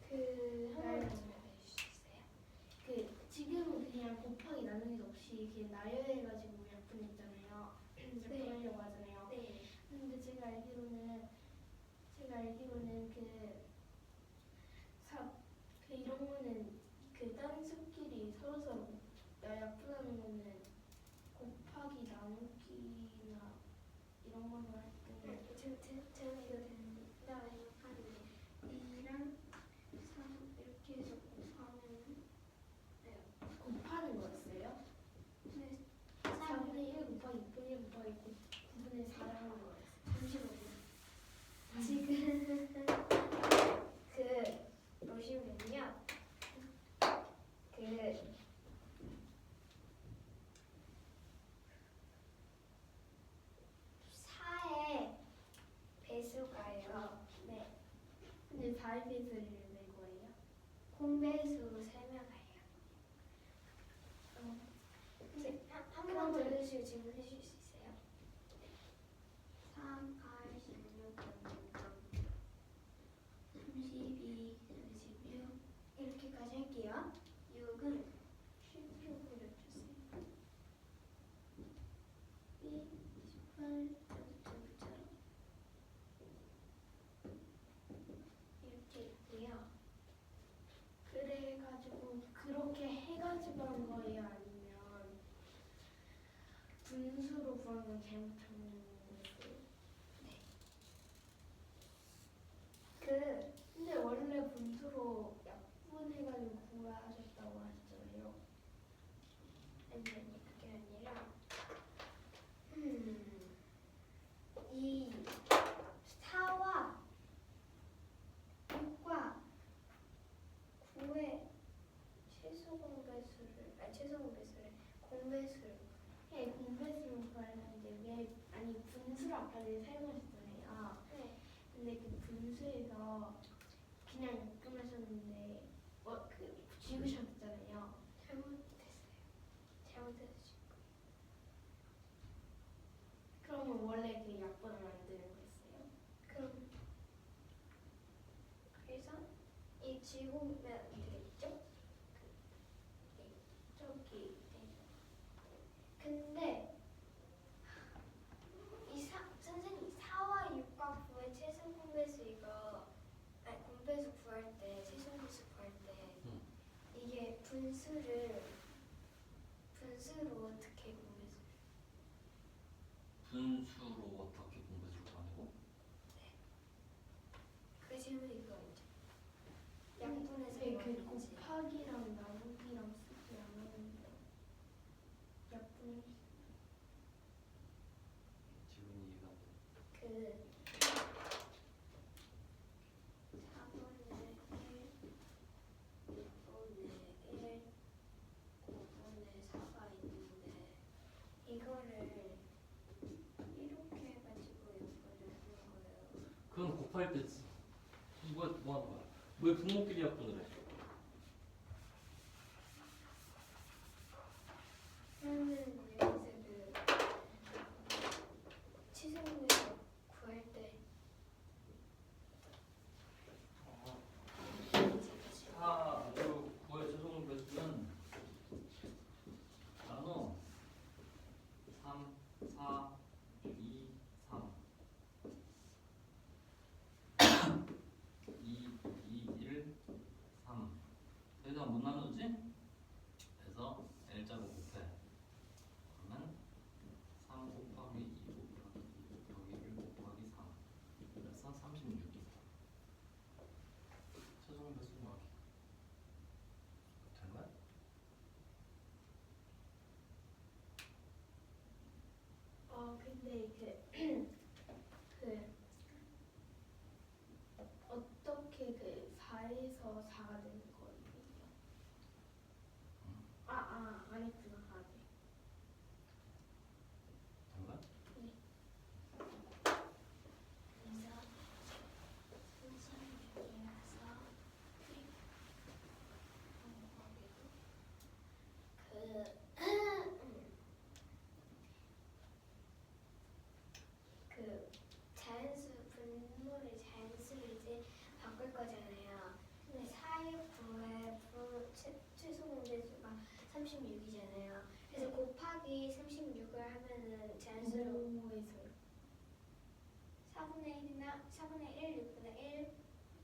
그 하나만 네. 설명해 주시겠어요? 그 지금은 그냥 곱하기 나누기도 없이 그냥 나열해가지고 약분했잖아요. 약분하려고 하잖아요. 네. 근데 제가 알기로는 그 이런 거는 그 딴 수끼리 서로 거의 9분의 4라는 거였어요. 잠시만요. 지금 그 보시면요. 그 4의 배수가요. 네. 근데 4의 배수를 낼 거예요? 공배수 설명해요. 한번 들으시고 질문해 주실 수 있어요? 3, 8, 16, 32, 36 이렇게까지 할게요. 6은 쉽게 그려주세요. 28, 이렇게 있고요. 그래가지고 그렇게 해가지고 한 거예요? 아니면 분수로 구한 건 잘못한 거예요? 근데 원래 분수로 약분해가지고 구하셨다고 하셨잖아요. 아니 그게 아니라 이 4와 6과 9의 최소 공배수를 공배수를 네, 공배수로 구하려는데 왜 아니 분수를 아까 전에 사용하셨잖아요. 네. 근데 그 분수에서 그냥 약분하셨는데 그 지우셨잖아요. 잘못했어요. 그러면 원래 그 약분을 만드는 거였어요? 그럼 그래서 이 지우면 되겠죠? 저기 근데 선생님 4와 6과 9의 최소 공배수 이거 공배수 구할 때 최소 공배수 구할 때 이게 분수로 어떻게 공배수? 분수로 어떻게 공배수를 구하냐고? 그 질문 이거 있죠? 약분해서 그 뭐하는지. 곱하기랑 나누기랑 쓰기 안 하는데 약분 지금 이해가 안 돼. 그 4분의 1, 6분의 1, 9분의 4가 있는데 이거를 이렇게 해가지고 약분을 하는 거예요. 그건 곱할 때지. 이거 뭐 하는 거야? 왜 분모끼리 약분을 해? 그러면 여기서 그 치승분수 구할 때 이제 4, 6, 9의 최종 배수는 나눠 3, 4, 2, 3 2, 1, 3 여기다 못 나누지? 그래서 L자로 곱해 그러면 3 곱하기 2 곱하기 2 곱하기 1 곱하기 3 그래서 36이다 최종 배수 구하기 된 거야? 근데 어떻게 그 4에서 4가 되는 거예요? 아니구나. 네. 된 거야? 그래서 36이라서 그 분모를 자연수로 이제 바꿀 거잖아요. 근데 4의 9의 최소 공배수가 36이잖아요. 그래서 곱하기 36을 하면은 자연수로 뭐에서요? 4분의 1이나 4분의 1, 6분의 1,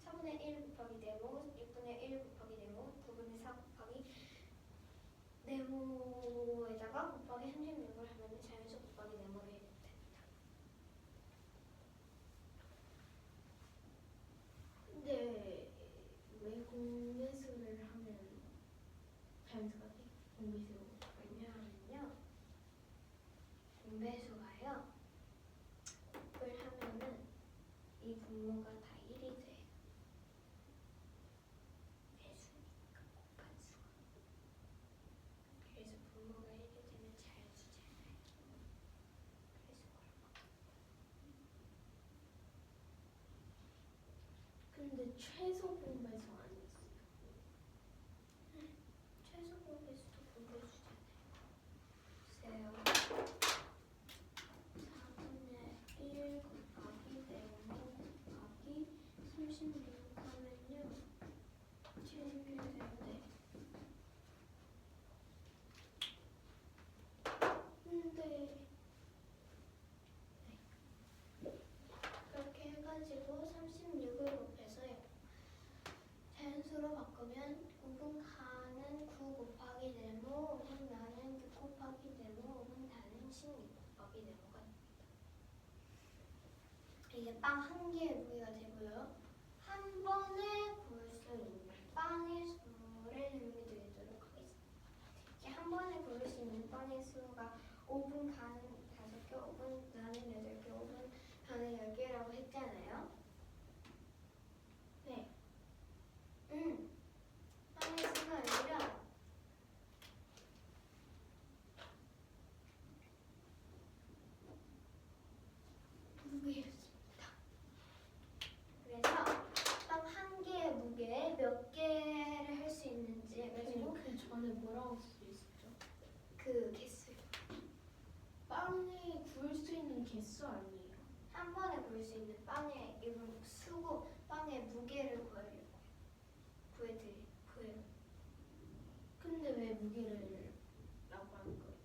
4분의 1 곱하기 네모, 6분의 1 곱하기 네모, 9분의 4 곱하기 네모에다가 곱하기 36을 하면 자연수 곱하기 네모를 해도 됩니다. 근데 왜 공배수를 하면 자연수가 돼? 공배수로. 왜냐하면요 공배수가요 최소 공배수 아니었어요? 최소 공배수도 공배수잖아요. 보세요. 4분의 1 곱하기 네모 곱하기 36 하면요. 76이 되는데. 그렇게 해가지고 36을 곱해서요. 자연수로 바꾸면 5분 가는 9 곱하기 네모 5분 나는 6 곱하기 네모 5분 다는 16 곱하기 네모가 됩니다. 이게 빵 한 개의 무게가 되고요. 한 번에 구울 수 있는 빵의 수를 정리드리도록 하겠습니다. 이렇게 한 번에 구울 수 있는 빵의 수가 5분 가는 5개, 5분 나는 8개, 5분 가는 10개라고 했잖아요. 네. 빵의 수가 아니라 무게였습니다. 그래서 빵 한 개의 무게에 몇 개를 할 수 있는지 해가지고 그 전에 뭐라고 쓸 수 있었죠? 그 개수요. 빵이 구울 수 있는 개수 아니에요? 한 번에 구울 수 있는 빵의 이건 수고 빵의 무게를 구해요. 근데 왜 무게를 라고 하는 거예요?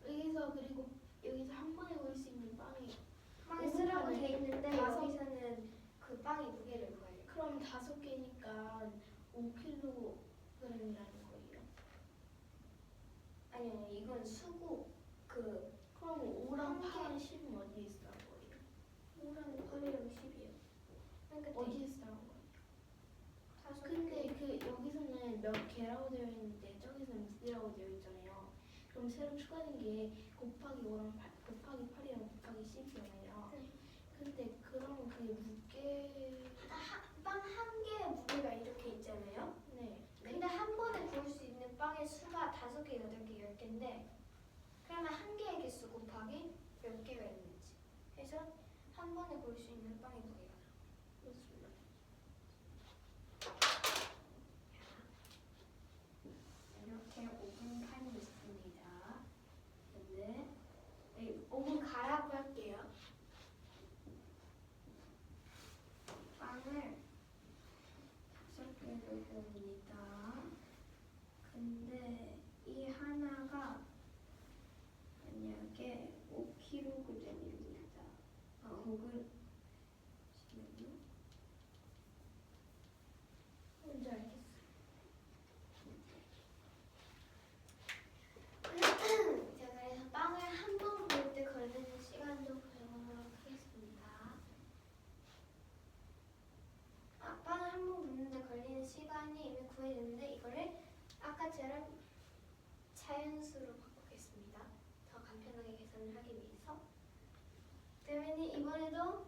여기서 그리고 여기서 한 번에 구울 수 있는 빵이 빵의 수라고 돼 있는데 다섯- 여기서는 그 빵의 무게를 구해요. 그럼 5개니까 5kg이라는 거예요. 아니요, 이건 수고 그 그럼 5랑 한 개. 8랑 10은 어디에 쓰는 거예요? 5랑 8이랑 10이요. 그러니까 어디에 쓰는 거예요? 다섯 근데 개. 그 여기서는 몇 개라고 되어 있는데 저기서는 무게라고 되어 있잖아요. 그럼 새로 추가된 게 곱하기 5랑 8, 곱하기 8이랑 곱하기 10이잖아요. 네. 근데 그럼 그게 무게 빵 한 개의 무게가 이렇게 있잖아요. 네. 근데 한 번에 구울 수 있는 빵의 수가 5개, 8개, 10개인데 그러면 한 개의 개수 곱하기 몇 개가 있는지 해서 한 번에 구울 수 있는 빵의 무게가 그렇습니다. 이렇게 5분 칸이 있습니다. 근데 5분 가라고 할게요. 빵을 5개를 봅니다. 근데 이 하나가 만약에 5kg입니다. 혹은 잠시만요. 뭔지 알겠어요. 자, 그래서 빵을 한 번 구울 때 걸리는 시간도 구해보도록 하겠습니다. 빵을 한 번 굽는데 걸리는 시간이 이미 구해졌는데 이거를 아까처럼 자연수로 바꾸겠습니다. 더 간편하게 계산을 하기 위해서. 그러면 이번에도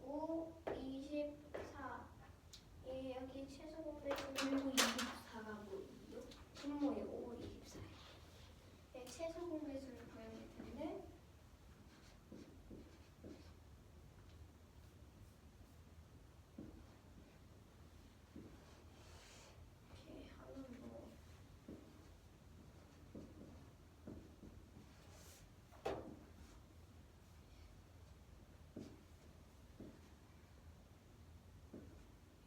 5, 24 여기 최소 공배수는 그리고 24가 뭐예요? 분모의 5, 24. 네, 최소 공배수를 구해야 될 텐데 이렇게 하면 뭐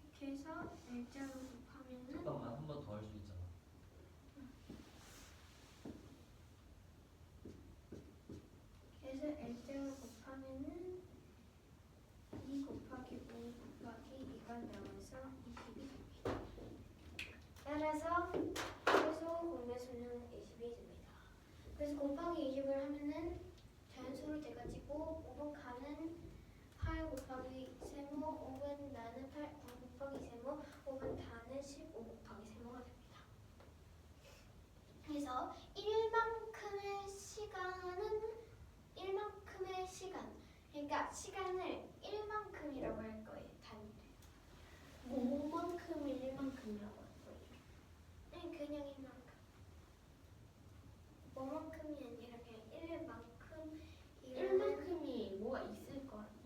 이렇게 해서 일자로 곱하면은 잠깐만 한 번 더 할 수 있잖아. 그래서 L자로 곱하면은 2 곱하기 5 곱하기 2가 나와서 20이 됩니다. 따라서 최소 공배수는 20이 됩니다. 그래서 곱하기 20을 하면은 자연수로 돼가지고 5분 가는 8 곱하기 세모 5분 나는 8 9 곱하기 세모 5분 다는 15 곱하기 세모가 됩니다. 그래서 1만큼의 시간 그러니까 시간을 1만큼이라고 할 거예요. 단위를. 뭐만큼이 1만큼이라고 할 거예요? 네, 그냥 1만큼. 뭐만큼이 아니라 그냥 1만큼. 1만큼이 뭐가 있을 거 아니에요?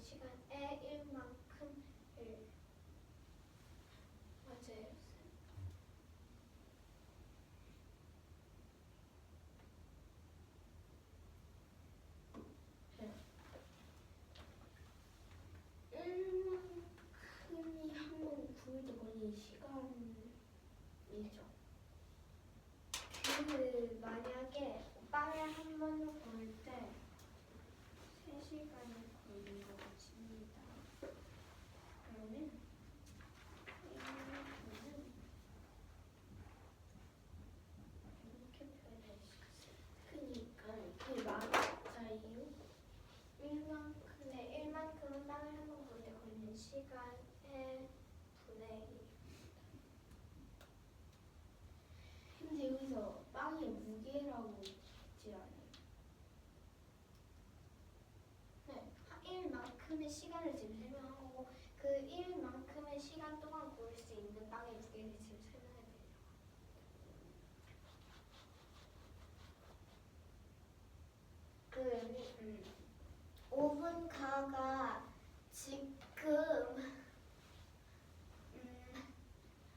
시간에 1만큼 1 맞아요. 네. 1만큼이 한 번 구울 때 걸리는 시간이죠. 그 만약에 빵을 한 번도 구울 때 3시간이 걸린다고 칩니다. 그러면 1만큼은 이렇게 표현할 수 있어요. 그니까 그게 맞아요. 1만큼은 빵을 한 번 구울 때 걸리는 시간의 분의 1. 근데 여기서 빵의 무게라고 있지 않아요? 네, 1만큼의 시간을 지금 설명한 거고 그 1만큼의 시간 동안 구울 수 있는 빵의 무게를 지금 설명해 드려요. 오븐가가 지금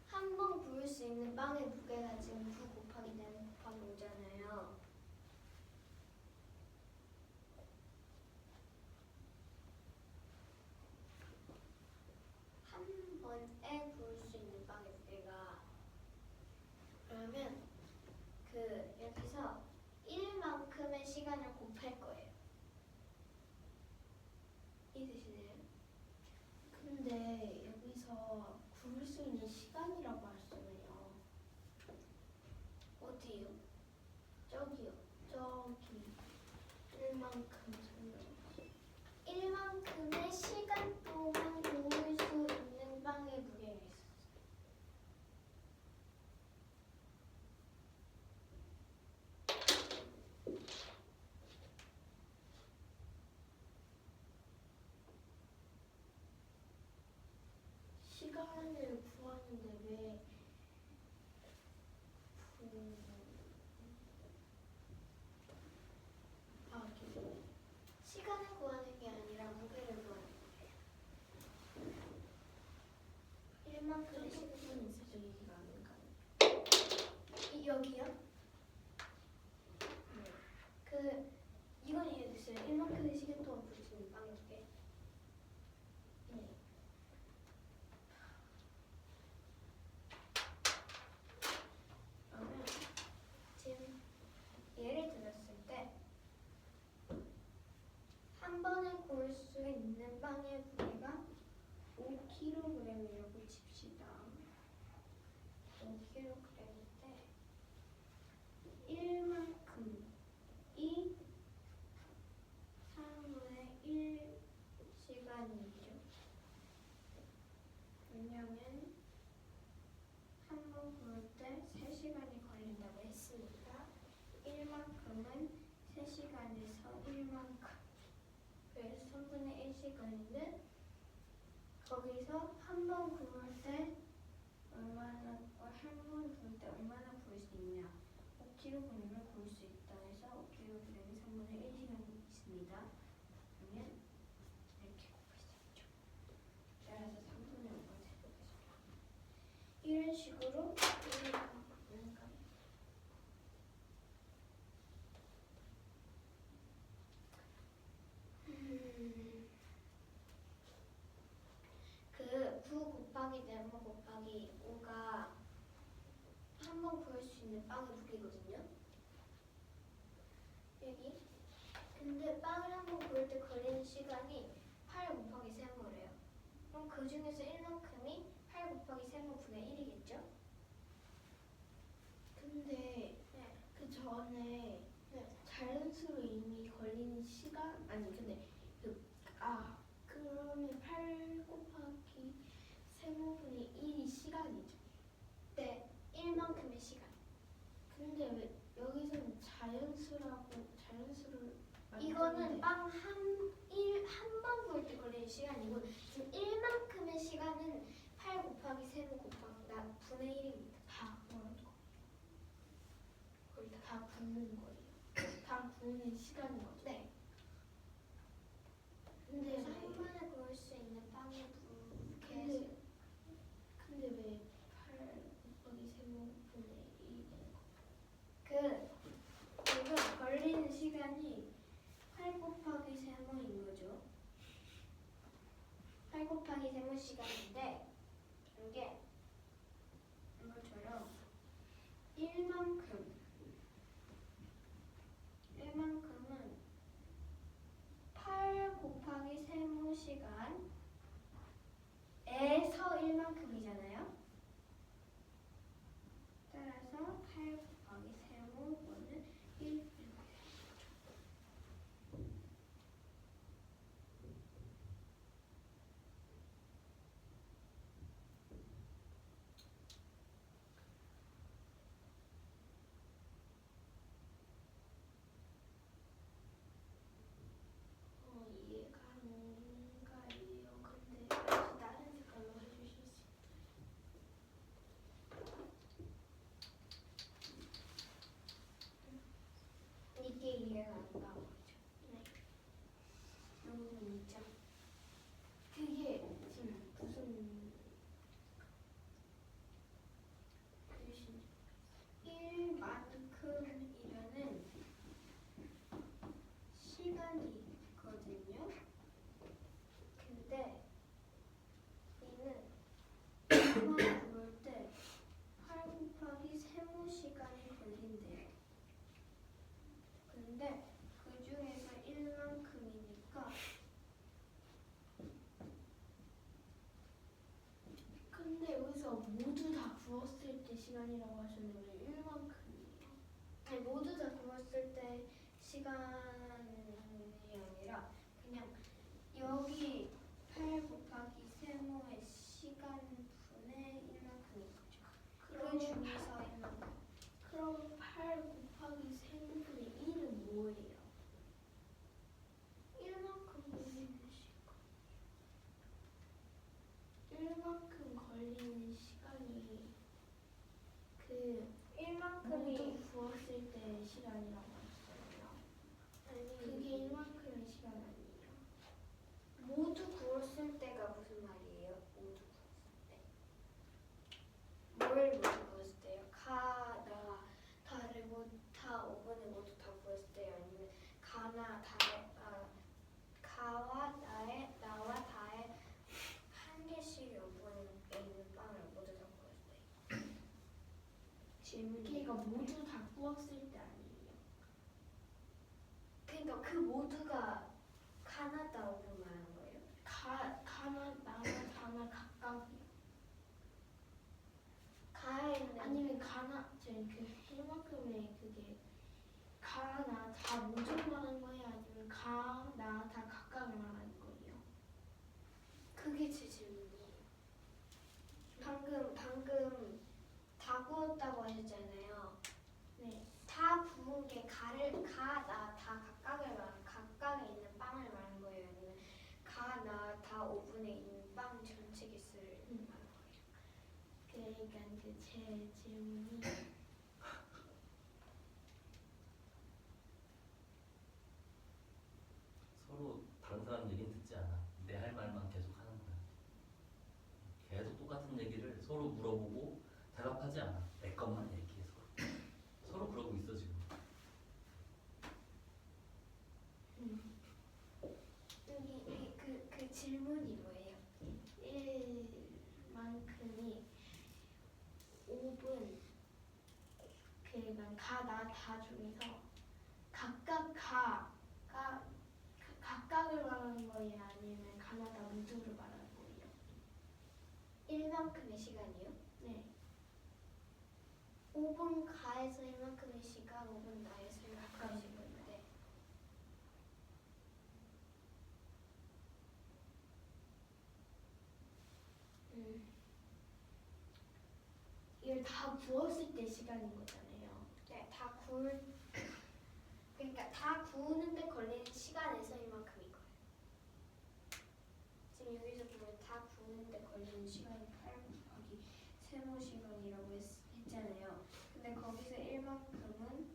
한 번 구울 수 있는 빵의 무게가 지금 9 곱하기 4 곱하기 5잖아요. 한 번에 구울 수 있는 빵의 무게가 그러면 그 여기서 1만큼의 시간을 곱할 거예요. 이해되시나요? 근데 여기서 구울 수 있는 시간이라고 하셨잖아요. 어디요? 저기요. 저기 1만큼 설명했어요. 1만큼의 시간 동안 구울 수 있는 빵의 무게가 있었어요. 시간을 구하는데 왜 시간을 구하는 게 아니라 무게를 구하는 거예요. 1만큼의 시간 부분이 있어서 얘기가 안 가요. 여기요? 그 이건 이해됐어요. 1만큼의 시간 동안 구울 수 있는 빵의 무게. 네. 그러면 지금 예를 들었을 때 한 번에 구울 수 있는 빵의 무게가 5kg이라고 칩시다. 5kg인데 1만큼이 3분의 1 시간이죠. 왜냐면 한 번 구울 때 3시간이 걸린다고 했으니까 1만큼은 3시간에서 1만큼 그래서 3분의 1시간인데 거기서 한 번 구울 때 얼마나 구울 수 있냐 5kg을 구울 수 있다 해서 5kg이 3분의 1시간이 있습니다. 그러면 이렇게 곱할 수 있죠. 따라서 3분의 5가 되겠습니다. 이런 식으로 이해가 가능한가요? 그 9 곱하기 4 곱하기 5가 한 번 구울 수 있는 빵의 무게거든요. 여기. 근데 빵을 한 번 구울 때 걸리는 시간이 8 곱하기 3모래요. 그럼 그 중에서 1만큼이 8 곱하기 3모 분의 1이겠죠? 근데 네. 그 전에 네. 자연수로 이미 걸리는 시간 아니 근데 그러면 8 곱하기 세모분의 1이 시간이죠. 네. 1만큼의 시간. 근데 왜 여기서는 자연수를 이거는 만드는데 빵 한 번 구울 때 걸리는 시간이고 지금 1만큼의 시간은 8 곱하기 3 곱하기 분의 1입니다. 다 뭐라고? 거의 다. 다 굽는 거예요. 다 구우는 시간인 거죠. 네. 근데 그래서 한 번에 세모인 거죠. 8 곱하기 세모 시간인데 이게 이것처럼 1만큼은 8 곱하기 세모 시간에서 1만큼이잖아요. 따라서 8 곱하기 세모는 1 이해가 안 가요. 근데 다시 다른 색깔로 해주실 수 있어요? 이게 이해가 안 가고 네. 이 부분 있죠? 그게 지금 무슨 글씨인지 1만큼이면은 시간이 있거든요. 근데 얘는 이만 부을 때 8 곱하기 세모 시간이 걸린대요. 근데 그 중에서 1만큼이니까 근데 여기서 모두 다 구웠을 때 시간이라고 하셨는데 1만큼이에요. 아니 모두 다 구웠을 때 시간이 아니라 그냥 여기 8 곱하기 세모의 시간분의 1만큼인 거죠. 그 중에서 1만큼. 그럼 8 곱하기 세모분의 1은 뭐예요? 1만큼 걸리는 시간. 1만큼 걸리는 시간이 그 1만큼이 모두 구웠을 때 시간이라고 했어요. 아니 그게 1만큼의 시간 아니에요. 모두 구웠을 때가 무슨 말이에요? 모두 구웠을 때. 뭘 모두 구웠을 때요? 가, 나, 다를 다 5분에 모두 다 구웠을 때요? 아니면 가나, 다의, 가와 나의, 나와 다의 한 개씩 5분에 있는 빵을 모두 다 구웠을 때. 질문이 그러니까 모두 다 구웠을 때 아니에요. 그러니까 그 모두가 가나다 5분 말하는 거예요? 가나 나나 다나 각각이요. 가에는 아니면 가나 저희 그 해만큼의 그게 가나 다 모두 말하는 거예요. 아니면 가나 다 각각을 말하는 거예요. 그게 제 질문이에요. 방금 다 구웠다고 하셨잖아요. 네. 다 구운 게 가, 나, 다 각각에 있는 빵을 말하는 거예요? 아니면 가, 나, 다 5분에 있는 빵 전체 개수를 말하는 거예요? 그러니까 그 제 질문이 서로 다른 사람 얘기는 듣지 않아. 내 할 말만 계속 하는 거야. 계속 똑같은 얘기를 서로 물어보고 대답하지 않아. 내 것만 얘기해서. 서로 그러고 있어 지금. 여기 그 질문이 뭐예요? 1만큼이 5분 그러니까 가나 다 중에서 각각 각각을 말하는 거예요. 아니면 가나 다 모두를 말하는 거예요. 1만큼의 시간이요? 네. 5분 가에서 1만큼의 시간, 5분 나에서 1만큼의 시간인데 이걸 다 구웠을 때 시간인 거잖아요. 네, 그러니까 다 구우는데 걸리는 시간에서 이만큼인 거예요. 지금 여기서 보면 다 구우는데 걸리는 시간이 8 곱하기 세모 시간이라고 했잖아요. 근데 거기서 1만큼은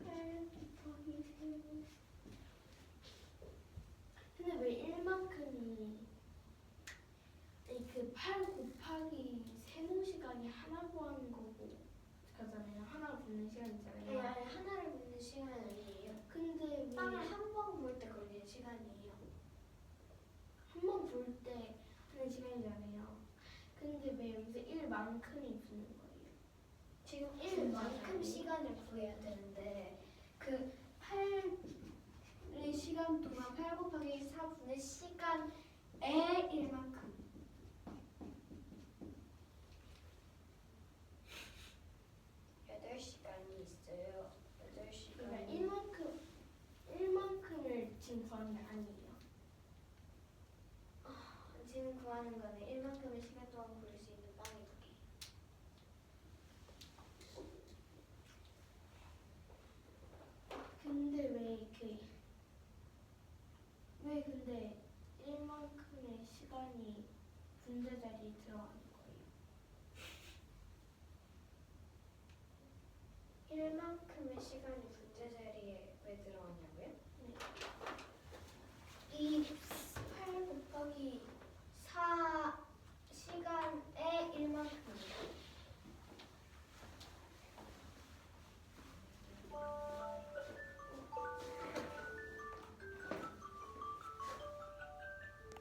8 곱하기 세모. 근데 왜 1만큼이 그 8 곱하기 세모 시간이 하나 구하는 거고 그잖아요. 하나 붓는 시간 아니, 있잖아요. 아니 하나를 붓는 시간 아니에요. 근데 왜 빵을 한 번 볼 때 걸리는 시간이에요. 한 번 볼 때 하는 시간이잖아요. 근데 왜 여기서 1만큼이 붓는 거예요? 지금 진짜요? 1만큼 시간을 구해야 되는데 그 8의 시간 동안 8 곱하기 4분의 시간에 1만큼 8시간이 있어요. 8시간 그러니까 1만큼을 지금 구하는 게 아니에요. 지금 구하는 거는 1만큼의 시간 동안 고를 수 있는 빵의 무게. 근데 왜 근데 1만큼의 시간이 분자 자리에 들어가는 거예요? 1만큼의 시간이 분자 자리에 왜 들어가냐고요? 네. 이 8 곱하기